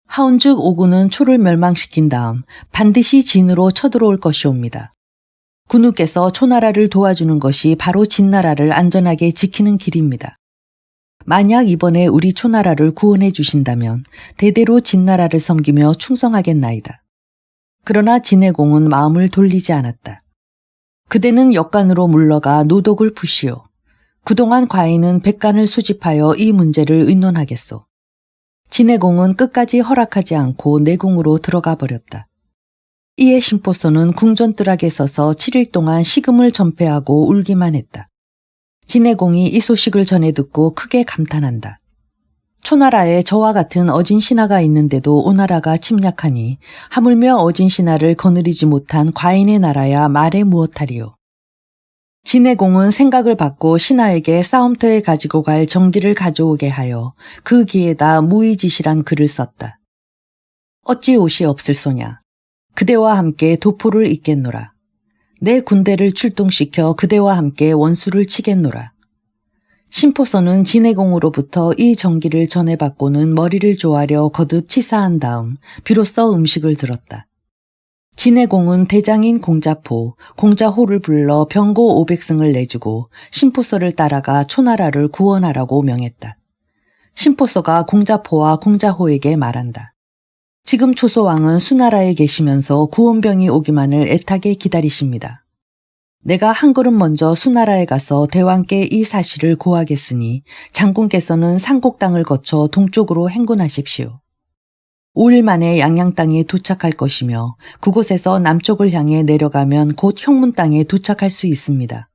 하온즉 오군은 초를 멸망시킨 다음 반드시 진으로 쳐들어올 것이옵니다. 군우께서 초나라를 도와주는 것이 바로 진나라를 안전하게 지키는 길입니다. 만약 이번에 우리 초나라를 구원해 주신다면 대대로 진나라를 섬기며 충성하겠나이다. 그러나 진해공은 마음을 돌리지 않았다. 그대는 역간으로 물러가 노독을 푸시오. 그동안 과인은 백간을 소집하여 이 문제를 의논하겠소. 진해공은 끝까지 허락하지 않고 내궁으로 들어가 버렸다. 이에 심포서는 궁전뜰락에 서서 7일 동안 식음을 전폐하고 울기만 했다. 진해공이 이 소식을 전해 듣고 크게 감탄한다. 초나라에 저와 같은 어진 신하가 있는데도 오나라가 침략하니 하물며 어진 신하를 거느리지 못한 과인의 나라야 말해 무엇하리요. 진해공은 생각을 받고 신하에게 싸움터에 가지고 갈 정기를 가져오게 하여 그 기에다 무의지시란 글을 썼다. 어찌 옷이 없을 소냐. 그대와 함께 도포를 잇겠노라. 내 군대를 출동시켜 그대와 함께 원수를 치겠노라. 심포서는 진해공으로부터 이 정기를 전해받고는 머리를 조아려 거듭 치사한 다음 비로소 음식을 들었다. 진해공은 대장인 공자포, 공자호를 불러 병고 500승을 내주고 심포서를 따라가 초나라를 구원하라고 명했다. 심포서가 공자포와 공자호에게 말한다. 지금 초소왕은 수나라에 계시면서 구원병이 오기만을 애타게 기다리십니다. 내가 한 걸음 먼저 수나라에 가서 대왕께 이 사실을 고하겠으니 장군께서는 상곡 땅을 거쳐 동쪽으로 행군하십시오. 5일 만에 양양 땅에 도착할 것이며 그곳에서 남쪽을 향해 내려가면 곧 형문 땅에 도착할 수 있습니다.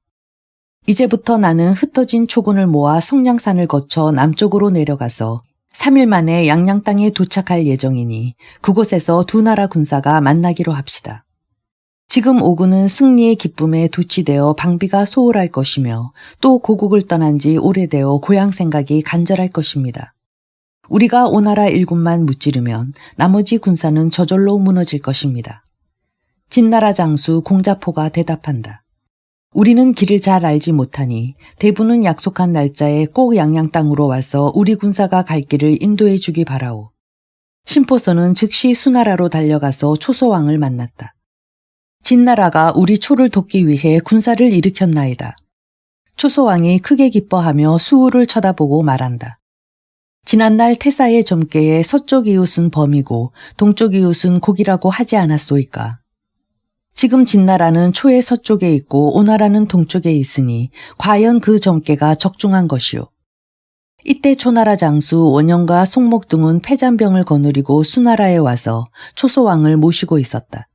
이제부터 나는 흩어진 초군을 모아 성량산을 거쳐 남쪽으로 내려가서 3일 만에 양양 땅에 도착할 예정이니 그곳에서 두 나라 군사가 만나기로 합시다. 지금 오군은 승리의 기쁨에 도취되어 방비가 소홀할 것이며 또 고국을 떠난 지 오래되어 고향 생각이 간절할 것입니다. 우리가 오나라 일군만 무찌르면 나머지 군사는 저절로 무너질 것입니다. 진나라 장수 공자포가 대답한다. 우리는 길을 잘 알지 못하니 대부는 약속한 날짜에 꼭 양양 땅으로 와서 우리 군사가 갈 길을 인도해 주기 바라오. 심포서는 즉시 수나라로 달려가서 초소왕을 만났다. 진나라가 우리 초를 돕기 위해 군사를 일으켰나이다. 초소왕이 크게 기뻐하며 수우를 쳐다보고 말한다. 지난날 태사의 점괘에 서쪽 이웃은 범이고 동쪽 이웃은 곡이라고 하지 않았소이까. 지금 진나라는 초의 서쪽에 있고 오나라는 동쪽에 있으니 과연 그 점괘가 적중한 것이오. 이때 초나라 장수 원영과 송목 등은 패잔병을 거느리고 수나라에 와서 초소왕을 모시고 있었다.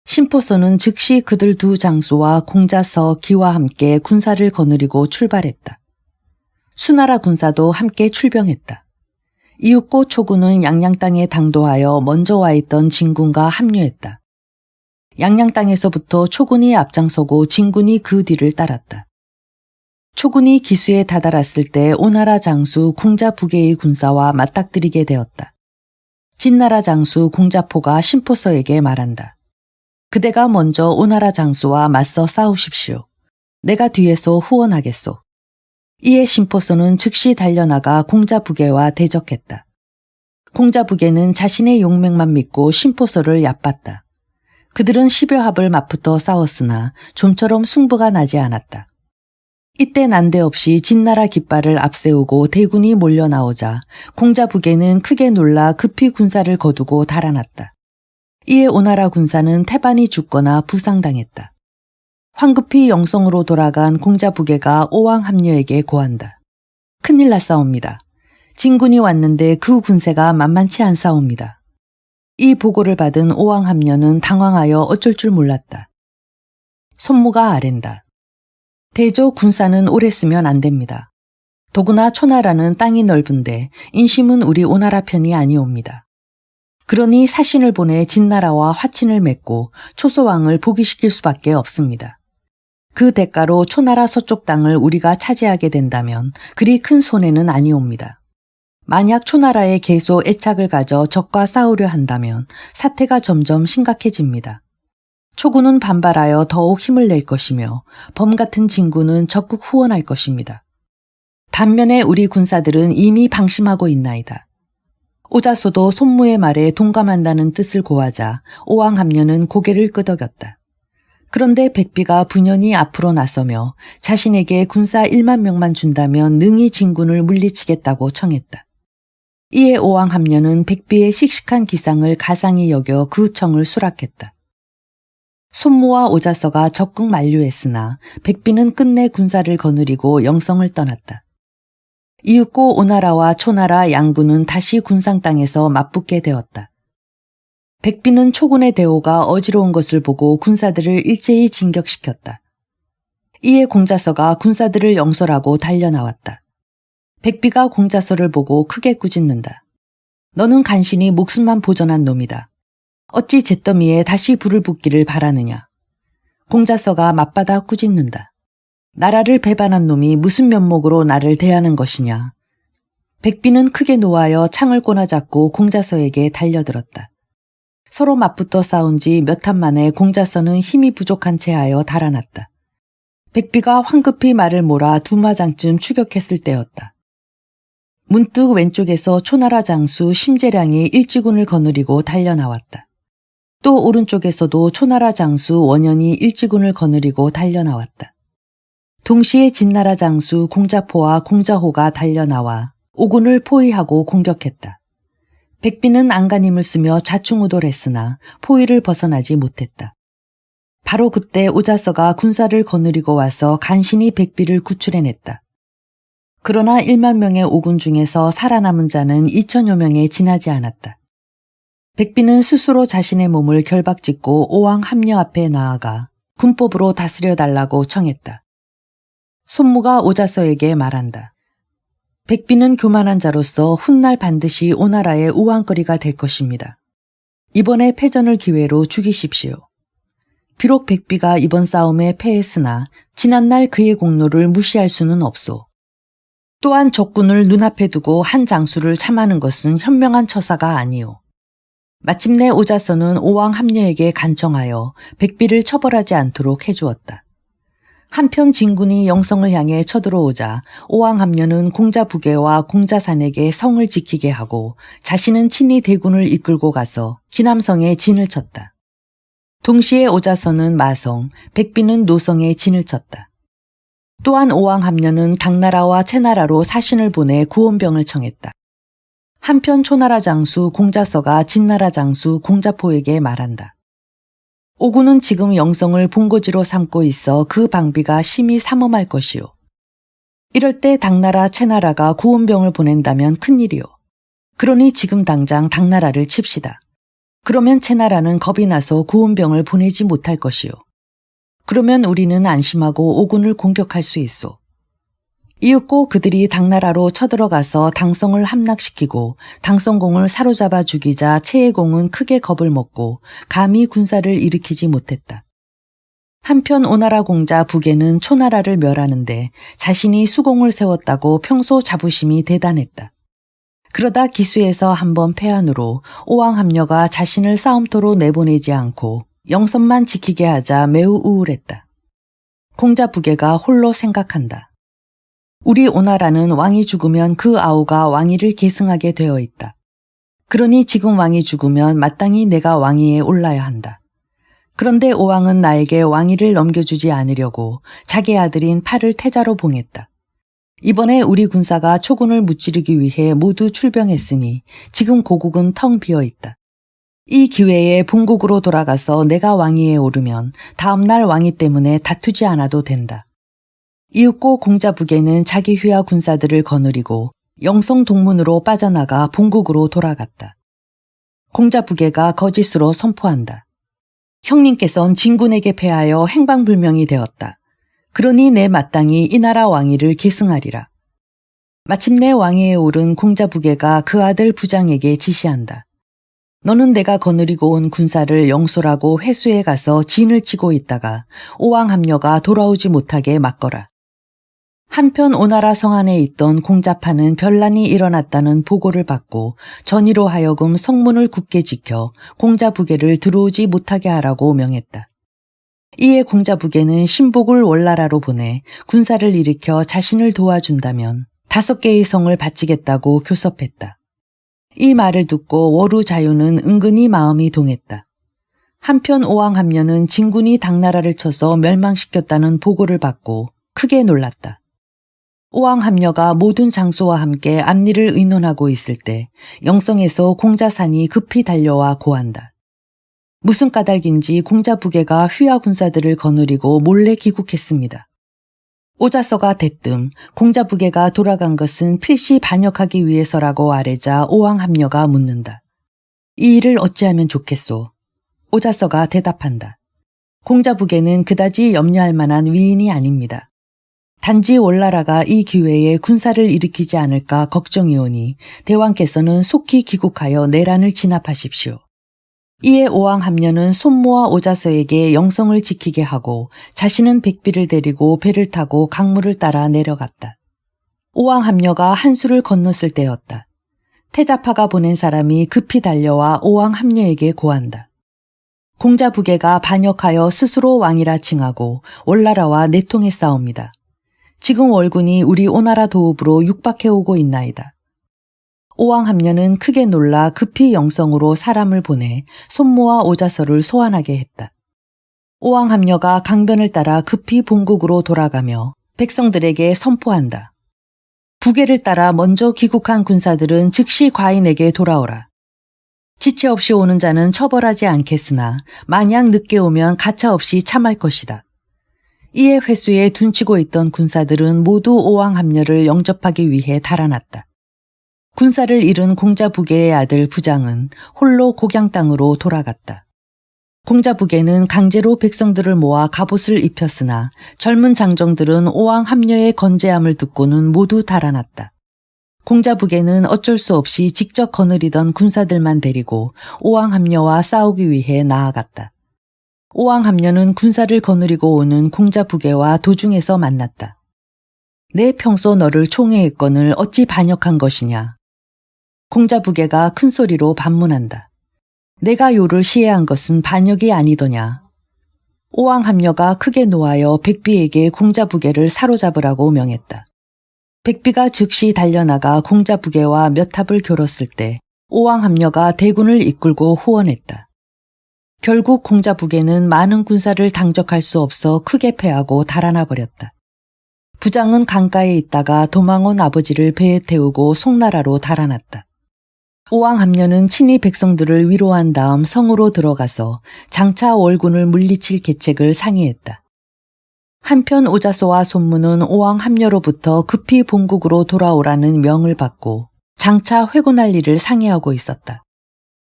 심포서는 즉시 그들 두 장수와 공자서, 기와 함께 군사를 거느리고 출발했다. 수나라 군사도 함께 출병했다. 이윽고 초군은 양양 땅에 당도하여 먼저 와 있던 진군과 합류했다. 양양 땅에서부터 초군이 앞장서고 진군이 그 뒤를 따랐다. 초군이 기수에 다다랐을 때 오나라 장수 공자부계의 군사와 맞닥뜨리게 되었다. 진나라 장수 공자포가 심포서에게 말한다. 그대가 먼저 오나라 장수와 맞서 싸우십시오. 내가 뒤에서 후원하겠소. 이에 심포서는 즉시 달려나가 공자부계와 대적했다. 공자부계는 자신의 용맹만 믿고 심포서를 얕봤다. 그들은 10여 합을 맞붙어 싸웠으나 좀처럼 승부가 나지 않았다. 이때 난데없이 진나라 깃발을 앞세우고 대군이 몰려 나오자 공자 북에는 크게 놀라 급히 군사를 거두고 달아났다. 이에 오나라 군사는 태반이 죽거나 부상당했다. 황급히 영성으로 돌아간 공자 북에가 오왕 합녀에게 고한다. 큰일 났사옵니다. 진군이 왔는데 그 군세가 만만치 않사옵니다. 이 보고를 받은 오왕 합녀는 당황하여 어쩔 줄 몰랐다. 손무가 아랜다. 대조 군사는 오래 쓰면 안 됩니다. 더구나 초나라는 땅이 넓은데 인심은 우리 오나라 편이 아니옵니다. 그러니 사신을 보내 진나라와 화친을 맺고 초소왕을 복위시킬 수밖에 없습니다. 그 대가로 초나라 서쪽 땅을 우리가 차지하게 된다면 그리 큰 손해는 아니옵니다. 만약 초나라에 계속 애착을 가져 적과 싸우려 한다면 사태가 점점 심각해집니다. 초군은 반발하여 더욱 힘을 낼 것이며 범 같은 진군은 적극 후원할 것입니다. 반면에 우리 군사들은 이미 방심하고 있나이다. 오자소도 손무의 말에 동감한다는 뜻을 고하자 오왕 합녀는 고개를 끄덕였다. 그런데 백비가 분연히 앞으로 나서며 자신에게 군사 1만 명만 준다면 능히 진군을 물리치겠다고 청했다. 이에 오왕 합녀는 백비의 씩씩한 기상을 가상히 여겨 그 청을 수락했다. 손무와 오자서가 적극 만류했으나 백비는 끝내 군사를 거느리고 영성을 떠났다. 이윽고 오나라와 초나라 양군은 다시 군상 땅에서 맞붙게 되었다. 백비는 초군의 대오가 어지러운 것을 보고 군사들을 일제히 진격시켰다. 이에 공자서가 군사들을 영설하고 달려나왔다. 백비가 공자서를 보고 크게 꾸짖는다. 너는 간신히 목숨만 보전한 놈이다. 어찌 잿더미에 다시 불을 붙기를 바라느냐. 공자서가 맞받아 꾸짖는다. 나라를 배반한 놈이 무슨 면목으로 나를 대하는 것이냐. 백비는 크게 노하여 창을 꼬나잡고 공자서에게 달려들었다. 서로 맞붙어 싸운 지 몇 합 만에 공자서는 힘이 부족한 채하여 달아났다. 백비가 황급히 말을 몰아 두마장쯤 추격했을 때였다. 문득 왼쪽에서 초나라 장수 심재량이 일지군을 거느리고 달려나왔다. 또 오른쪽에서도 초나라 장수 원현이 일지군을 거느리고 달려나왔다. 동시에 진나라 장수 공자포와 공자호가 달려나와 오군을 포위하고 공격했다. 백비는 안간힘을 쓰며 좌충우돌했으나 포위를 벗어나지 못했다. 바로 그때 오자서가 군사를 거느리고 와서 간신히 백비를 구출해냈다. 그러나 1만 명의 오군 중에서 살아남은 자는 2천여 명에 지나지 않았다. 백비는 스스로 자신의 몸을 결박짓고 오왕 합녀 앞에 나아가 군법으로 다스려달라고 청했다. 손무가 오자서에게 말한다. 백비는 교만한 자로서 훗날 반드시 오나라의 우왕거리가 될 것입니다. 이번에 패전을 기회로 죽이십시오. 비록 백비가 이번 싸움에 패했으나 지난날 그의 공로를 무시할 수는 없소. 또한 적군을 눈앞에 두고 한 장수를 참하는 것은 현명한 처사가 아니오. 마침내 오자서는 오왕 합녀에게 간청하여 백비를 처벌하지 않도록 해주었다. 한편 진군이 영성을 향해 쳐들어오자 오왕 합녀는 공자 부계와 공자산에게 성을 지키게 하고 자신은 친히 대군을 이끌고 가서 기남성에 진을 쳤다. 동시에 오자서는 마성, 백비는 노성에 진을 쳤다. 또한 오왕 합녀는 당나라와 채나라로 사신을 보내 구원병을 청했다. 한편 초나라 장수 공자서가 진나라 장수 공자포에게 말한다. 오군은 지금 영성을 본거지로 삼고 있어 그 방비가 심히 삼엄할 것이오. 이럴 때 당나라 채나라가 구원병을 보낸다면 큰일이오. 그러니 지금 당장 당나라를 칩시다. 그러면 채나라는 겁이 나서 구원병을 보내지 못할 것이오. 그러면 우리는 안심하고 오군을 공격할 수 있소. 이윽고 그들이 당나라로 쳐들어가서 당성을 함락시키고 당성공을 사로잡아 죽이자 채의공은 크게 겁을 먹고 감히 군사를 일으키지 못했다. 한편 오나라 공자 북에는 초나라를 멸하는데 자신이 수공을 세웠다고 평소 자부심이 대단했다. 그러다 기수에서 한번 패한으로 오왕 합녀가 자신을 싸움터로 내보내지 않고 영선만 지키게 하자 매우 우울했다. 공자 북에가 홀로 생각한다. 우리 오나라는 왕이 죽으면 그 아우가 왕위를 계승하게 되어 있다. 그러니 지금 왕이 죽으면 마땅히 내가 왕위에 올라야 한다. 그런데 오왕은 나에게 왕위를 넘겨주지 않으려고 자기 아들인 팔을 태자로 봉했다. 이번에 우리 군사가 초군을 무찌르기 위해 모두 출병했으니 지금 고국은 텅 비어 있다. 이 기회에 본국으로 돌아가서 내가 왕위에 오르면 다음날 왕위 때문에 다투지 않아도 된다. 이윽고 공자북에는 자기 휘하 군사들을 거느리고 영성 동문으로 빠져나가 본국으로 돌아갔다. 공자북에가 거짓으로 선포한다. 형님께선 진군에게 패하여 행방불명이 되었다. 그러니 내 마땅히 이 나라 왕위를 계승하리라. 마침내 왕위에 오른 공자북에가 그 아들 부장에게 지시한다. 너는 내가 거느리고 온 군사를 영솔하고 회수해 가서 진을 치고 있다가 오왕합녀가 돌아오지 못하게 막거라. 한편 오나라 성안에 있던 공자파는 변란이 일어났다는 보고를 받고 전의로 하여금 성문을 굳게 지켜 공자북에를 들어오지 못하게 하라고 명했다. 이에 공자북에는 신복을 월나라로 보내 군사를 일으켜 자신을 도와준다면 5개의 성을 바치겠다고 교섭했다. 이 말을 듣고 워루자유는 은근히 마음이 동했다. 한편 오왕합녀는 진군이 당나라를 쳐서 멸망시켰다는 보고를 받고 크게 놀랐다. 오왕합녀가 모든 장소와 함께 앞일을 의논하고 있을 때 영성에서 공자산이 급히 달려와 고한다. 무슨 까닭인지 공자북에가 휘하 군사들을 거느리고 몰래 귀국했습니다. 오자서가 대뜸 공자북에가 돌아간 것은 필시 반역하기 위해서라고 아뢰자 오왕합녀가 묻는다. 이 일을 어찌하면 좋겠소? 오자서가 대답한다. 공자북에는 그다지 염려할 만한 위인이 아닙니다. 단지 월나라가 이 기회에 군사를 일으키지 않을까 걱정이오니 대왕께서는 속히 귀국하여 내란을 진압하십시오. 이에 오왕합녀는 손모와 오자서에게 영성을 지키게 하고 자신은 백비를 데리고 배를 타고 강물을 따라 내려갔다. 오왕합녀가 한수를 건넜을 때였다. 태자파가 보낸 사람이 급히 달려와 오왕합녀에게 고한다. 공자북에가 반역하여 스스로 왕이라 칭하고 월나라와 내통에 싸웁니다. 지금 월군이 우리 오나라 도읍으로 육박해오고 있나이다. 오왕합녀는 크게 놀라 급히 영성으로 사람을 보내 손모와 오자서를 소환하게 했다. 오왕합녀가 강변을 따라 급히 본국으로 돌아가며 백성들에게 선포한다. 북해를 따라 먼저 귀국한 군사들은 즉시 과인에게 돌아오라. 지체 없이 오는 자는 처벌하지 않겠으나 만약 늦게 오면 가차 없이 참할 것이다. 이에 회수에 둔치고 있던 군사들은 모두 오왕합녀를 영접하기 위해 달아났다. 군사를 잃은 공자북에의 아들 부장은 홀로 곡양 땅으로 돌아갔다. 공자북에는 강제로 백성들을 모아 갑옷을 입혔으나 젊은 장정들은 오왕합녀의 건재함을 듣고는 모두 달아났다. 공자북에는 어쩔 수 없이 직접 거느리던 군사들만 데리고 오왕합녀와 싸우기 위해 나아갔다. 오왕합녀는 군사를 거느리고 오는 공자북에와 도중에서 만났다. 내 평소 너를 총애했건을 어찌 반역한 것이냐. 공자북에가 큰 소리로 반문한다. 내가 요를 시해한 것은 반역이 아니더냐. 오왕합녀가 크게 노하여 백비에게 공자북에를 사로잡으라고 명했다. 백비가 즉시 달려나가 공자북에와 몇 합을 겨뤘을 때 오왕합녀가 대군을 이끌고 후원했다. 결국 공자북에는 많은 군사를 당적할 수 없어 크게 패하고 달아나 버렸다. 부장은 강가에 있다가 도망온 아버지를 배에 태우고 송나라로 달아났다. 오왕합녀는 친히 백성들을 위로한 다음 성으로 들어가서 장차 월군을 물리칠 계책을 상의했다. 한편 오자소와 손무는 오왕합녀로부터 급히 본국으로 돌아오라는 명을 받고 장차 회군할 일을 상의하고 있었다.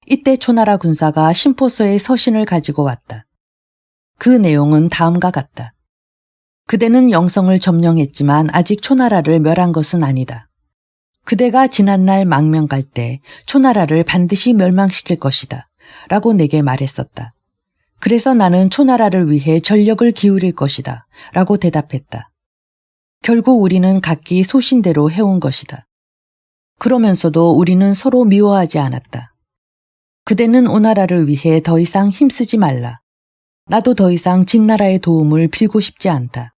이때 초나라 군사가 심포소에 서신을 가지고 왔다. 그 내용은 다음과 같다. 그대는 영성을 점령했지만 아직 초나라를 멸한 것은 아니다. 그대가 지난날 망명 갈 때 초나라를 반드시 멸망시킬 것이다. 라고 내게 말했었다. 그래서 나는 초나라를 위해 전력을 기울일 것이다. 라고 대답했다. 결국 우리는 각기 소신대로 해온 것이다. 그러면서도 우리는 서로 미워하지 않았다. 그대는 오나라를 위해 더 이상 힘쓰지 말라. 나도 더 이상 진나라의 도움을 빌고 싶지 않다.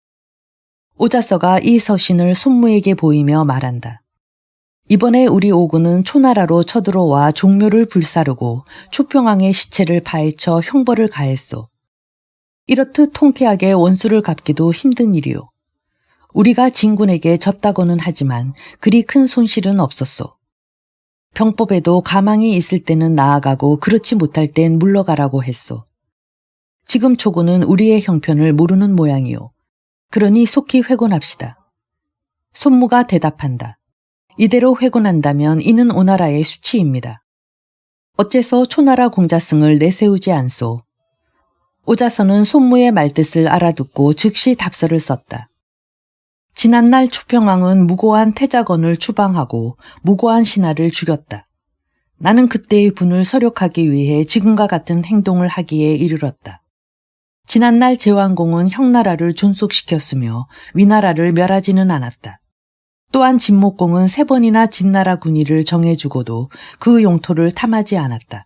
오자서가 이 서신을 손무에게 보이며 말한다. 이번에 우리 오군은 초나라로 쳐들어와 종묘를 불사르고 초평왕의 시체를 파헤쳐 형벌을 가했소. 이렇듯 통쾌하게 원수를 갚기도 힘든 일이요. 우리가 진군에게 졌다고는 하지만 그리 큰 손실은 없었소. 병법에도 가망이 있을 때는 나아가고 그렇지 못할 땐 물러가라고 했소. 지금 초구는 우리의 형편을 모르는 모양이요. 그러니 속히 회곤합시다. 손무가 대답한다. 이대로 회곤한다면 이는 오나라의 수치입니다. 어째서 초나라 공자승을 내세우지 않소. 오자서는 손무의 말뜻을 알아듣고 즉시 답서를 썼다. 지난날 초평왕은 무고한 태자건을 추방하고 무고한 신하를 죽였다. 나는 그때의 분을 서력하기 위해 지금과 같은 행동을 하기에 이르렀다. 지난날 제왕공은 형나라를 존속시켰으며 위나라를 멸하지는 않았다. 또한 진목공은 3번이나 진나라 군의를 정해주고도 그 용토를 탐하지 않았다.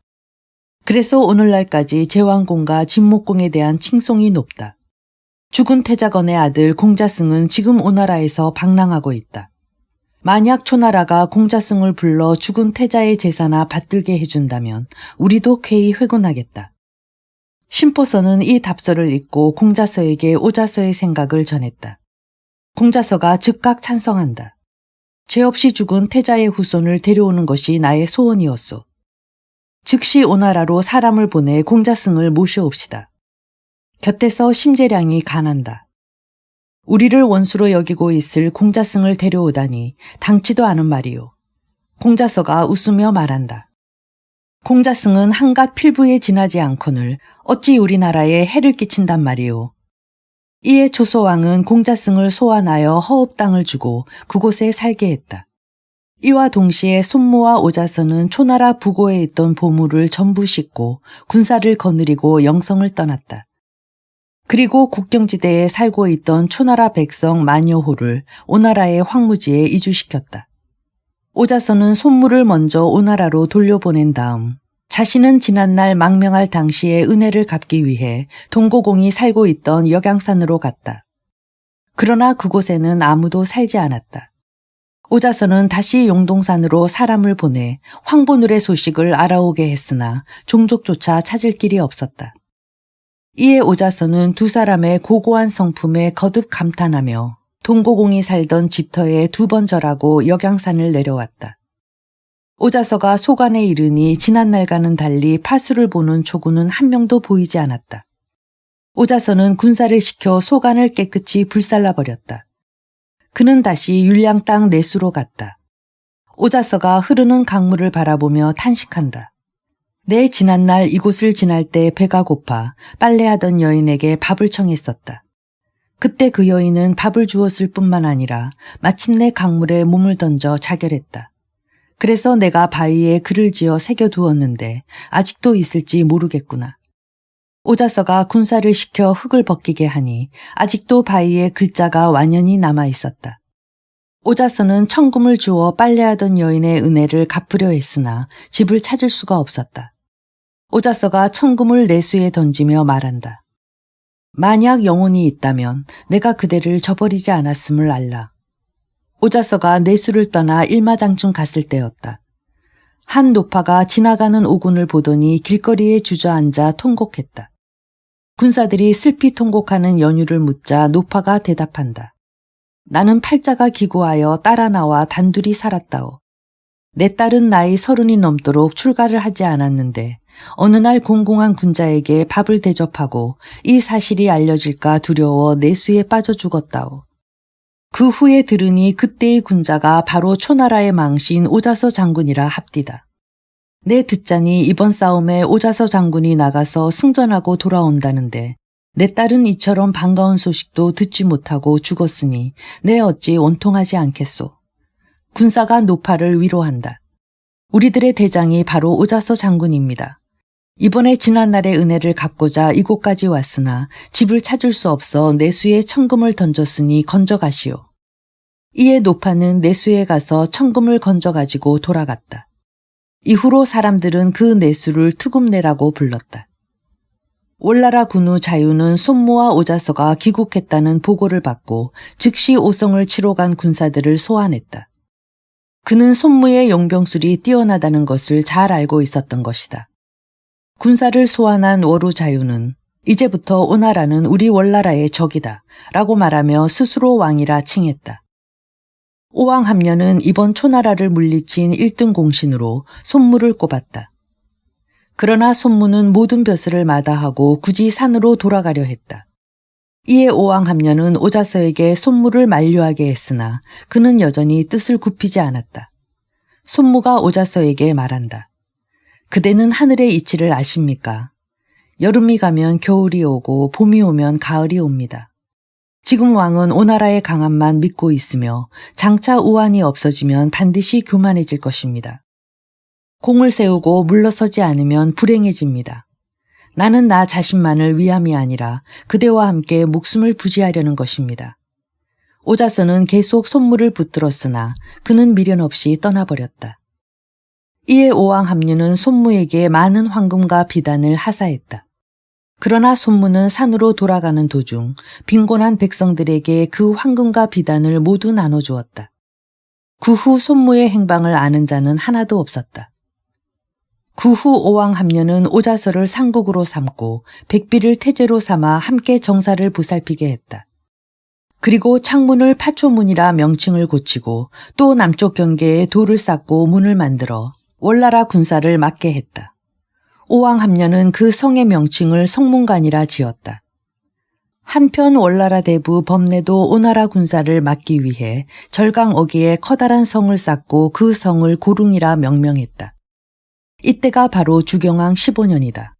그래서 오늘날까지 제왕공과 진목공에 대한 칭송이 높다. 죽은 태자건의 아들 공자승은 지금 오나라에서 방랑하고 있다. 만약 초나라가 공자승을 불러 죽은 태자의 제사나 받들게 해준다면 우리도 쾌히 회곤하겠다. 심포서는 이 답서를 읽고 공자서에게 오자서의 생각을 전했다. 공자서가 즉각 찬성한다. 죄 없이 죽은 태자의 후손을 데려오는 것이 나의 소원이었소. 즉시 오나라로 사람을 보내 공자승을 모셔옵시다. 곁에서 심재량이 간한다. 우리를 원수로 여기고 있을 공자승을 데려오다니 당치도 않은 말이요. 공자서가 웃으며 말한다. 공자승은 한갓 필부에 지나지 않거늘 어찌 우리나라에 해를 끼친단 말이오. 이에 조소왕은 공자승을 소환하여 허업 땅을 주고 그곳에 살게 했다. 이와 동시에 손무와 오자서는 초나라 부고에 있던 보물을 전부 싣고 군사를 거느리고 영성을 떠났다. 그리고 국경지대에 살고 있던 초나라 백성 만여호를 오나라의 황무지에 이주시켰다. 오자서는 손무를 먼저 오나라로 돌려보낸 다음 자신은 지난날 망명할 당시의 은혜를 갚기 위해 동고공이 살고 있던 역양산으로 갔다. 그러나 그곳에는 아무도 살지 않았다. 오자서는 다시 용동산으로 사람을 보내 황보늘의 소식을 알아오게 했으나 종족조차 찾을 길이 없었다. 이에 오자서는 2사람의 고고한 성품에 거듭 감탄하며 동고공이 살던 집터에 2번 절하고 역양산을 내려왔다. 오자서가 소관에 이르니 지난날과는 달리 파수를 보는 초구는 한 명도 보이지 않았다. 오자서는 군사를 시켜 소관을 깨끗이 불살라버렸다. 그는 다시 율량 땅 내수로 갔다. 오자서가 흐르는 강물을 바라보며 탄식한다. 내 지난날 이곳을 지날 때 배가 고파 빨래하던 여인에게 밥을 청했었다. 그때 그 여인은 밥을 주었을 뿐만 아니라 마침내 강물에 몸을 던져 자결했다. 그래서 내가 바위에 글을 지어 새겨두었는데 아직도 있을지 모르겠구나. 오자서가 군사를 시켜 흙을 벗기게 하니 아직도 바위에 글자가 완연히 남아 있었다. 오자서는 천금을 주어 빨래하던 여인의 은혜를 갚으려 했으나 집을 찾을 수가 없었다. 오자서가 천금을 내수에 던지며 말한다. 만약 영혼이 있다면 내가 그대를 저버리지 않았음을 알라. 오자서가 내수를 떠나 일마장쯤 갔을 때였다. 한 노파가 지나가는 오군을 보더니 길거리에 주저앉아 통곡했다. 군사들이 슬피 통곡하는 연유를 묻자 노파가 대답한다. 나는 팔자가 기구하여 따라 나와 단둘이 살았다오. 내 딸은 나이 30이 넘도록 출가를 하지 않았는데 어느 날 공공한 군자에게 밥을 대접하고 이 사실이 알려질까 두려워 내수에 빠져 죽었다오. 그 후에 들으니 그때의 군자가 바로 초나라의 망신 오자서 장군이라 합디다. 내 듣자니 이번 싸움에 오자서 장군이 나가서 승전하고 돌아온다는데 내 딸은 이처럼 반가운 소식도 듣지 못하고 죽었으니 내 어찌 원통하지 않겠소. 군사가 노파를 위로한다. 우리들의 대장이 바로 오자서 장군입니다. 이번에 지난날의 은혜를 갚고자 이곳까지 왔으나 집을 찾을 수 없어 내수에 천금을 던졌으니 건져가시오. 이에 노파는 내수에 가서 천금을 건져가지고 돌아갔다. 이후로 사람들은 그 내수를 투금내라고 불렀다. 올나라 군우 자유는 손무와 오자서가 귀국했다는 보고를 받고 즉시 오성을 치러 간 군사들을 소환했다. 그는 손무의 용병술이 뛰어나다는 것을 잘 알고 있었던 것이다. 군사를 소환한 워루 자유는 이제부터 오나라는 우리 월나라의 적이다 라고 말하며 스스로 왕이라 칭했다. 오왕합려는 이번 초나라를 물리친 1등 공신으로 손무를 꼽았다. 그러나 손무는 모든 벼슬을 마다하고 굳이 산으로 돌아가려 했다. 이에 오왕합려는 오자서에게 손무를 만류하게 했으나 그는 여전히 뜻을 굽히지 않았다. 손무가 오자서에게 말한다. 그대는 하늘의 이치를 아십니까? 여름이 가면 겨울이 오고 봄이 오면 가을이 옵니다. 지금 왕은 오나라의 강함만 믿고 있으며 장차 우환이 없어지면 반드시 교만해질 것입니다. 공을 세우고 물러서지 않으면 불행해집니다. 나는 나 자신만을 위함이 아니라 그대와 함께 목숨을 부지하려는 것입니다. 오자서는 계속 손무를 붙들었으나 그는 미련 없이 떠나버렸다. 이에 오왕합류는 손무에게 많은 황금과 비단을 하사했다. 그러나 손무는 산으로 돌아가는 도중 빈곤한 백성들에게 그 황금과 비단을 모두 나눠주었다. 그 후 손무의 행방을 아는 자는 하나도 없었다. 그 후 오왕합류는 오자서를 상국으로 삼고 백비를 태제로 삼아 함께 정사를 보살피게 했다. 그리고 창문을 파초문이라 명칭을 고치고 또 남쪽 경계에 돌을 쌓고 문을 만들어 월나라 군사를 막게 했다. 오왕합려는 그 성의 명칭을 성문관이라 지었다. 한편 월나라 대부 범내도 오나라 군사를 막기 위해 절강 어귀에 커다란 성을 쌓고 그 성을 고릉이라 명명했다. 이때가 바로 주경왕 15년이다.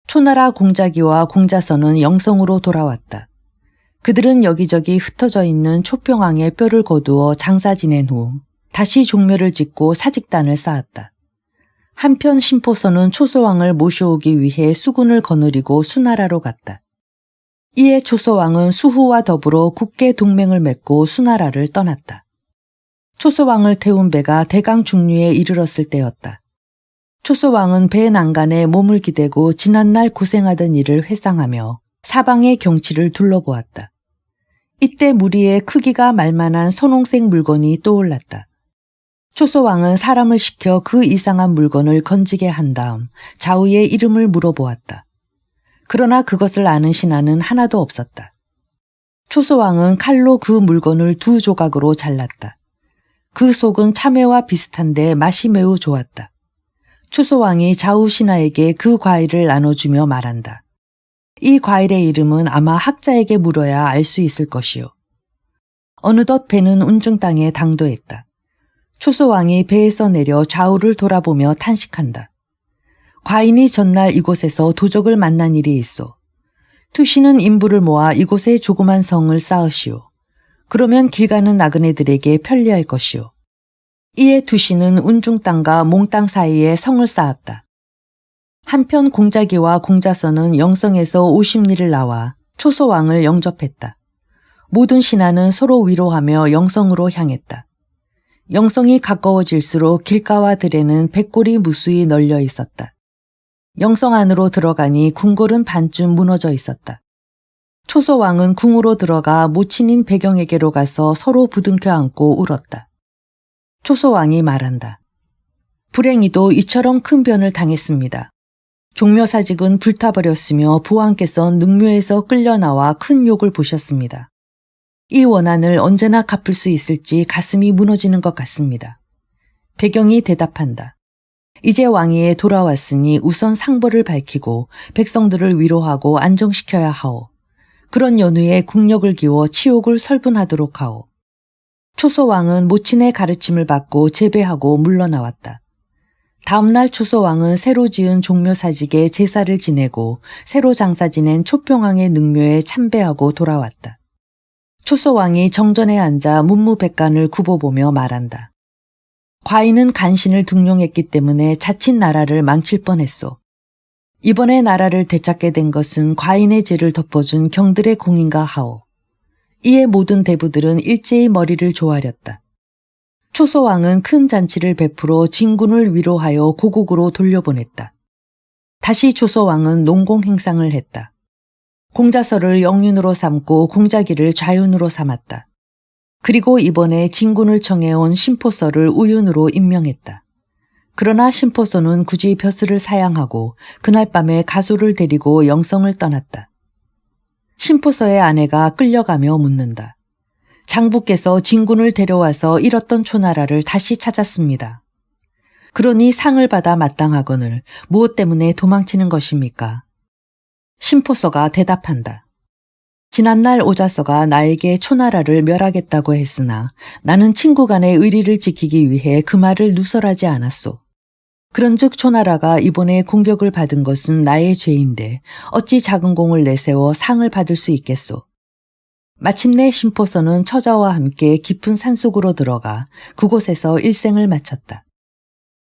초나라 공자기와 공자서는 영성으로 돌아왔다. 그들은 여기저기 흩어져 있는 초평왕의 뼈를 거두어 장사 지낸 후 다시 종묘를 짓고 사직단을 쌓았다. 한편 심포서는 초소왕을 모셔오기 위해 수군을 거느리고 수나라로 갔다. 이에 초소왕은 수후와 더불어 국계 동맹을 맺고 수나라를 떠났다. 초소왕을 태운 배가 대강 중류에 이르렀을 때였다. 초소왕은 배 난간에 몸을 기대고 지난날 고생하던 일을 회상하며 사방의 경치를 둘러보았다. 이때 무리에 크기가 말만한 선홍색 물건이 떠올랐다. 초소왕은 사람을 시켜 그 이상한 물건을 건지게 한 다음 좌우의 이름을 물어보았다. 그러나 그것을 아는 신하는 하나도 없었다. 초소왕은 칼로 그 물건을 2 조각으로 잘랐다. 그 속은 참외와 비슷한데 맛이 매우 좋았다. 초소왕이 좌우 신하에게 그 과일을 나눠주며 말한다. 이 과일의 이름은 아마 학자에게 물어야 알 수 있을 것이요. 어느덧 배는 운중 땅에 당도했다. 초소왕이 배에서 내려 좌우를 돌아보며 탄식한다. 과인이 전날 이곳에서 도적을 만난 일이 있어. 투시는 인부를 모아 이곳에 조그만 성을 쌓으시오. 그러면 길 가는 나그네들에게 편리할 것이오. 이에 투시는 운중 땅과 몽땅 사이에 성을 쌓았다. 한편 공자기와 공자서는 영성에서 50리를 나와 초소왕을 영접했다. 모든 신하는 서로 위로하며 영성으로 향했다. 영성이 가까워질수록 길가와 들에는 백골이 무수히 널려 있었다. 영성 안으로 들어가니 궁궐은 반쯤 무너져 있었다. 초소왕은 궁으로 들어가 모친인 배경에게로 가서 서로 부둥켜 안고 울었다. 초소왕이 말한다. 불행히도 이처럼 큰 변을 당했습니다. 종묘사직은 불타버렸으며 부왕께서 능묘에서 끌려나와 큰 욕을 보셨습니다. 이 원한을 언제나 갚을 수 있을지 가슴이 무너지는 것 같습니다. 배경이 대답한다. 이제 왕위에 돌아왔으니 우선 상벌을 밝히고 백성들을 위로하고 안정시켜야 하오. 그런 연후에 국력을 기워 치욕을 설분하도록 하오. 초소왕은 모친의 가르침을 받고 제배하고 물러나왔다. 다음날 초소왕은 새로 지은 종묘사직에 제사를 지내고 새로 장사 지낸 초평왕의 능묘에 참배하고 돌아왔다. 초소왕이 정전에 앉아 문무백관을 굽어보며 말한다. 과인은 간신을 등용했기 때문에 자칫 나라를 망칠 뻔했소. 이번에 나라를 되찾게 된 것은 과인의 죄를 덮어준 경들의 공인가 하오. 이에 모든 대부들은 일제히 머리를 조아렸다. 초소왕은 큰 잔치를 베풀어 진군을 위로하여 고국으로 돌려보냈다. 다시 초소왕은 농공 행상을 했다. 공자서를 영윤으로 삼고 공자기를 좌윤으로 삼았다. 그리고 이번에 진군을 청해온 심포서를 우윤으로 임명했다. 그러나 심포소는 굳이 벼슬을 사양하고 그날 밤에 가소를 데리고 영성을 떠났다. 심포소의 아내가 끌려가며 묻는다. 장부께서 진군을 데려와서 잃었던 초나라를 다시 찾았습니다. 그러니 상을 받아 마땅하거늘 무엇 때문에 도망치는 것입니까? 심포소가 대답한다. 지난날 오자서가 나에게 초나라를 멸하겠다고 했으나 나는 친구 간의 의리를 지키기 위해 그 말을 누설하지 않았소. 그런즉 초나라가 이번에 공격을 받은 것은 나의 죄인데 어찌 작은 공을 내세워 상을 받을 수 있겠소. 마침내 심포서는 처자와 함께 깊은 산속으로 들어가 그곳에서 일생을 마쳤다.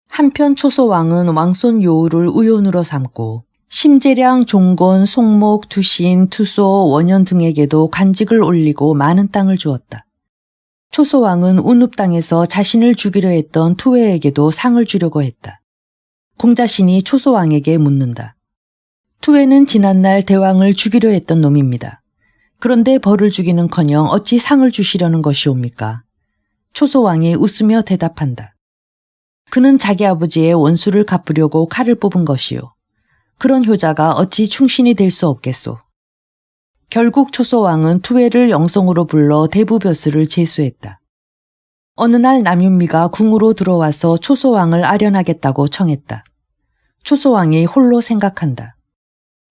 한편 초소왕은 왕손 요우를 우연으로 삼고 심재량, 종건, 송목, 두신, 투소, 원현 등에게도 관직을 올리고 많은 땅을 주었다. 초소왕은 운읍 땅에서 자신을 죽이려 했던 투웨에게도 상을 주려고 했다. 공자신이 초소왕에게 묻는다. 투웨는 지난날 대왕을 죽이려 했던 놈입니다. 그런데 벌을 주기는커녕 어찌 상을 주시려는 것이옵니까? 초소왕이 웃으며 대답한다. 그는 자기 아버지의 원수를 갚으려고 칼을 뽑은 것이요. 그런 효자가 어찌 충신이 될 수 없겠소. 결국 초소왕은 투웨를 영성으로 불러 대부벼슬을 제수했다. 어느 날 남윤미가 궁으로 들어와서 초소왕을 아련하겠다고 청했다. 초소왕이 홀로 생각한다.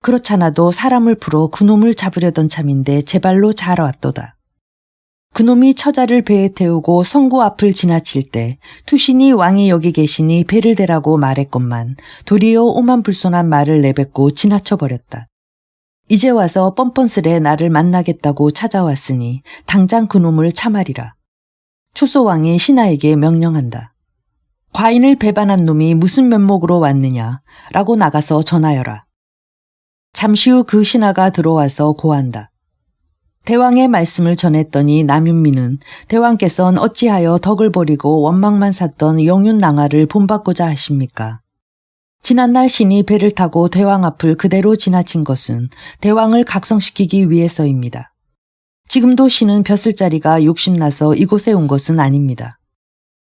그렇잖아도 사람을 풀어 그놈을 잡으려던 참인데 제발로 잘 왔도다. 그놈이 처자를 배에 태우고 성구 앞을 지나칠 때 투신이 왕이 여기 계시니 배를 대라고 말했건만 도리어 오만불손한 말을 내뱉고 지나쳐버렸다. 이제 와서 뻔뻔스레 나를 만나겠다고 찾아왔으니 당장 그놈을 참아리라. 초소왕이 신하에게 명령한다. 과인을 배반한 놈이 무슨 면목으로 왔느냐 라고 나가서 전하여라. 잠시 후 그 신하가 들어와서 고한다. 대왕의 말씀을 전했더니 남윤미는 대왕께서는 어찌하여 덕을 버리고 원망만 샀던 영윤낭하를 본받고자 하십니까? 지난날 신이 배를 타고 대왕 앞을 그대로 지나친 것은 대왕을 각성시키기 위해서입니다. 지금도 신은 벼슬자리가 욕심나서 이곳에 온 것은 아닙니다.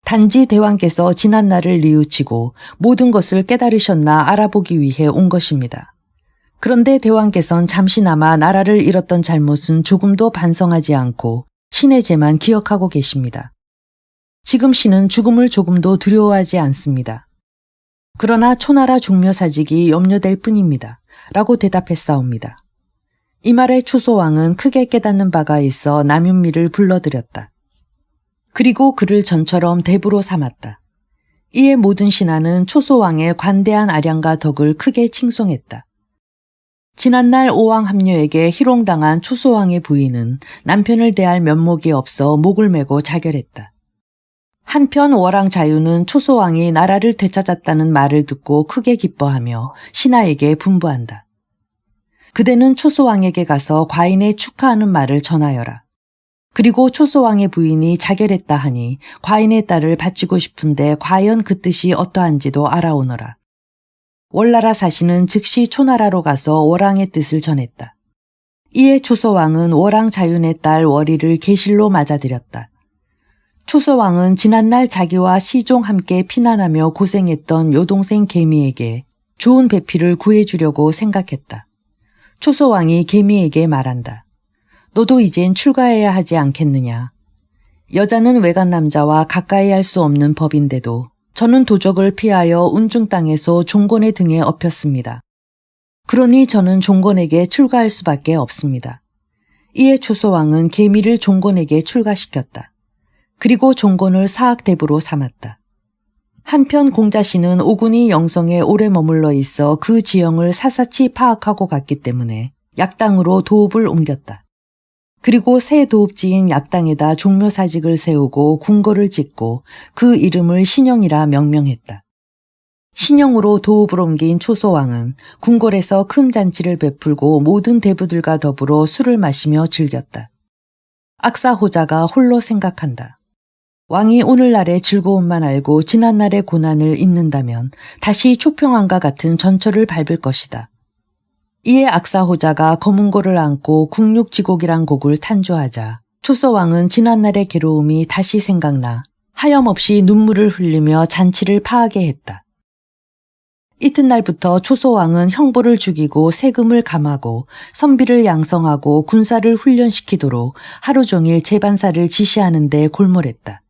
단지 대왕께서 지난날을 뉘우치고 모든 것을 깨달으셨나 알아보기 위해 온 것입니다. 그런데 대왕께서는 잠시나마 나라를 잃었던 잘못은 조금도 반성하지 않고 신의 죄만 기억하고 계십니다. 지금 신은 죽음을 조금도 두려워하지 않습니다. 그러나 초나라 종묘사직이 염려될 뿐입니다. 라고 대답했사옵니다. 이 말에 초소왕은 크게 깨닫는 바가 있어 남윤미를 불러들였다. 그리고 그를 전처럼 대부로 삼았다. 이에 모든 신하는 초소왕의 관대한 아량과 덕을 크게 칭송했다. 지난날 오왕 합류에게 희롱당한 초소왕의 부인은 남편을 대할 면목이 없어 목을 메고 자결했다. 한편 월왕 자유는 초소왕이 나라를 되찾았다는 말을 듣고 크게 기뻐하며 신하에게 분부한다. 그대는 초소왕에게 가서 과인의 축하하는 말을 전하여라. 그리고 초소왕의 부인이 자결했다 하니 과인의 딸을 바치고 싶은데 과연 그 뜻이 어떠한지도 알아오너라. 월나라 사신은 즉시 초나라로 가서 월왕의 뜻을 전했다. 이에 초소왕은 월왕 자윤의 딸 월이를 계실로 맞아들였다. 초소왕은 지난날 자기와 시종 함께 피난하며 고생했던 여동생 개미에게 좋은 배필을 구해주려고 생각했다. 초소왕이 개미에게 말한다. 너도 이젠 출가해야 하지 않겠느냐. 여자는 외간 남자와 가까이 할 수 없는 법인데도 저는 도적을 피하여 운중 땅에서 종곤의 등에 업혔습니다. 그러니 저는 종곤에게 출가할 수밖에 없습니다. 이에 초소왕은 개미를 종곤에게 출가시켰다. 그리고 종곤을 사학대부로 삼았다. 한편 공자씨는 오군이 영성에 오래 머물러 있어 그 지형을 사사치 파악하고 갔기 때문에 약당으로 도읍을 옮겼다. 그리고 새 도읍지인 약당에다 종묘사직을 세우고 궁궐을 짓고 그 이름을 신영이라 명명했다. 신영으로 도읍을 옮긴 초소왕은 궁궐에서 큰 잔치를 베풀고 모든 대부들과 더불어 술을 마시며 즐겼다. 악사호자가 홀로 생각한다. 왕이 오늘날의 즐거움만 알고 지난날의 고난을 잊는다면 다시 초평왕과 같은 전철을 밟을 것이다. 이에 악사호자가 검은고를 안고 국육지곡이란 곡을 탄주하자 초소왕은 지난날의 괴로움이 다시 생각나 하염없이 눈물을 흘리며 잔치를 파하게 했다. 이튿날부터 초소왕은 형보를 죽이고 세금을 감하고 선비를 양성하고 군사를 훈련시키도록 하루 종일 재반사를 지시하는 데 골몰했다.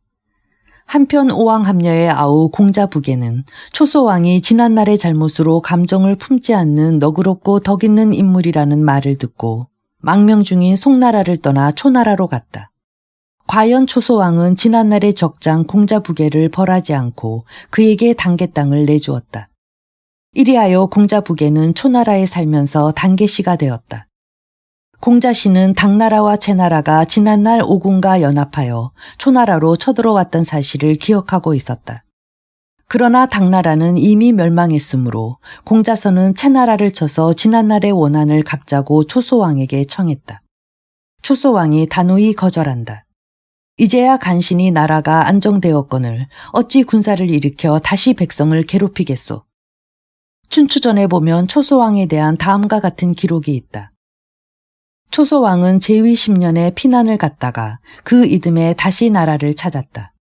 한편 오왕합녀의 아우 공자북에는 초소왕이 지난날의 잘못으로 감정을 품지 않는 너그럽고 덕있는 인물이라는 말을 듣고 망명 중인 송나라를 떠나 초나라로 갔다. 과연 초소왕은 지난날의 적장 공자북에를 벌하지 않고 그에게 단계 땅을 내주었다. 이리하여 공자북에는 초나라에 살면서 단계씨가 되었다. 공자씨는 당나라와 채나라가 지난날 오군과 연합하여 초나라로 쳐들어왔던 사실을 기억하고 있었다. 그러나 당나라는 이미 멸망했으므로 공자서는 채나라를 쳐서 지난날의 원한을 갚자고 초소왕에게 청했다. 초소왕이 단호히 거절한다. 이제야 간신히 나라가 안정되었거늘 어찌 군사를 일으켜 다시 백성을 괴롭히겠소. 춘추전에 보면 초소왕에 대한 다음과 같은 기록이 있다. 초소왕은 제위 10년에 피난을 갔다가 그 이듬해 다시 나라를 찾았다.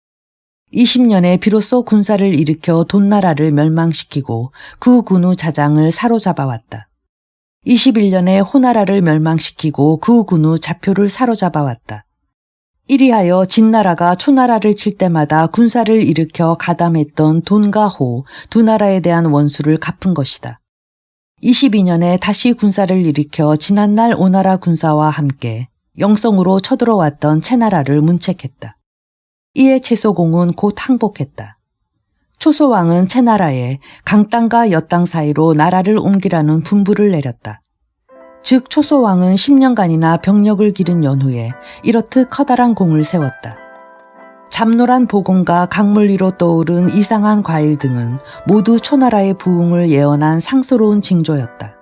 20년에 비로소 군사를 일으켜 돈나라를 멸망시키고 그 군우 자장을 사로잡아왔다. 21년에 호나라를 멸망시키고 그 군우 자표를 사로잡아왔다. 이리하여 진나라가 초나라를 칠 때마다 군사를 일으켜 가담했던 돈과 호 두 나라에 대한 원수를 갚은 것이다. 22년에 다시 군사를 일으켜 지난날 오나라 군사와 함께 영성으로 쳐들어왔던 채나라를 문책했다. 이에 채소공은 곧 항복했다. 초소왕은 채나라에 강땅과 엿땅 사이로 나라를 옮기라는 분부를 내렸다. 즉 초소왕은 10년간이나 병력을 기른 연후에 이렇듯 커다란 공을 세웠다. 잡노란 보공과 강물 위로 떠오른 이상한 과일 등은 모두 초나라의 부흥을 예언한 상스러운 징조였다.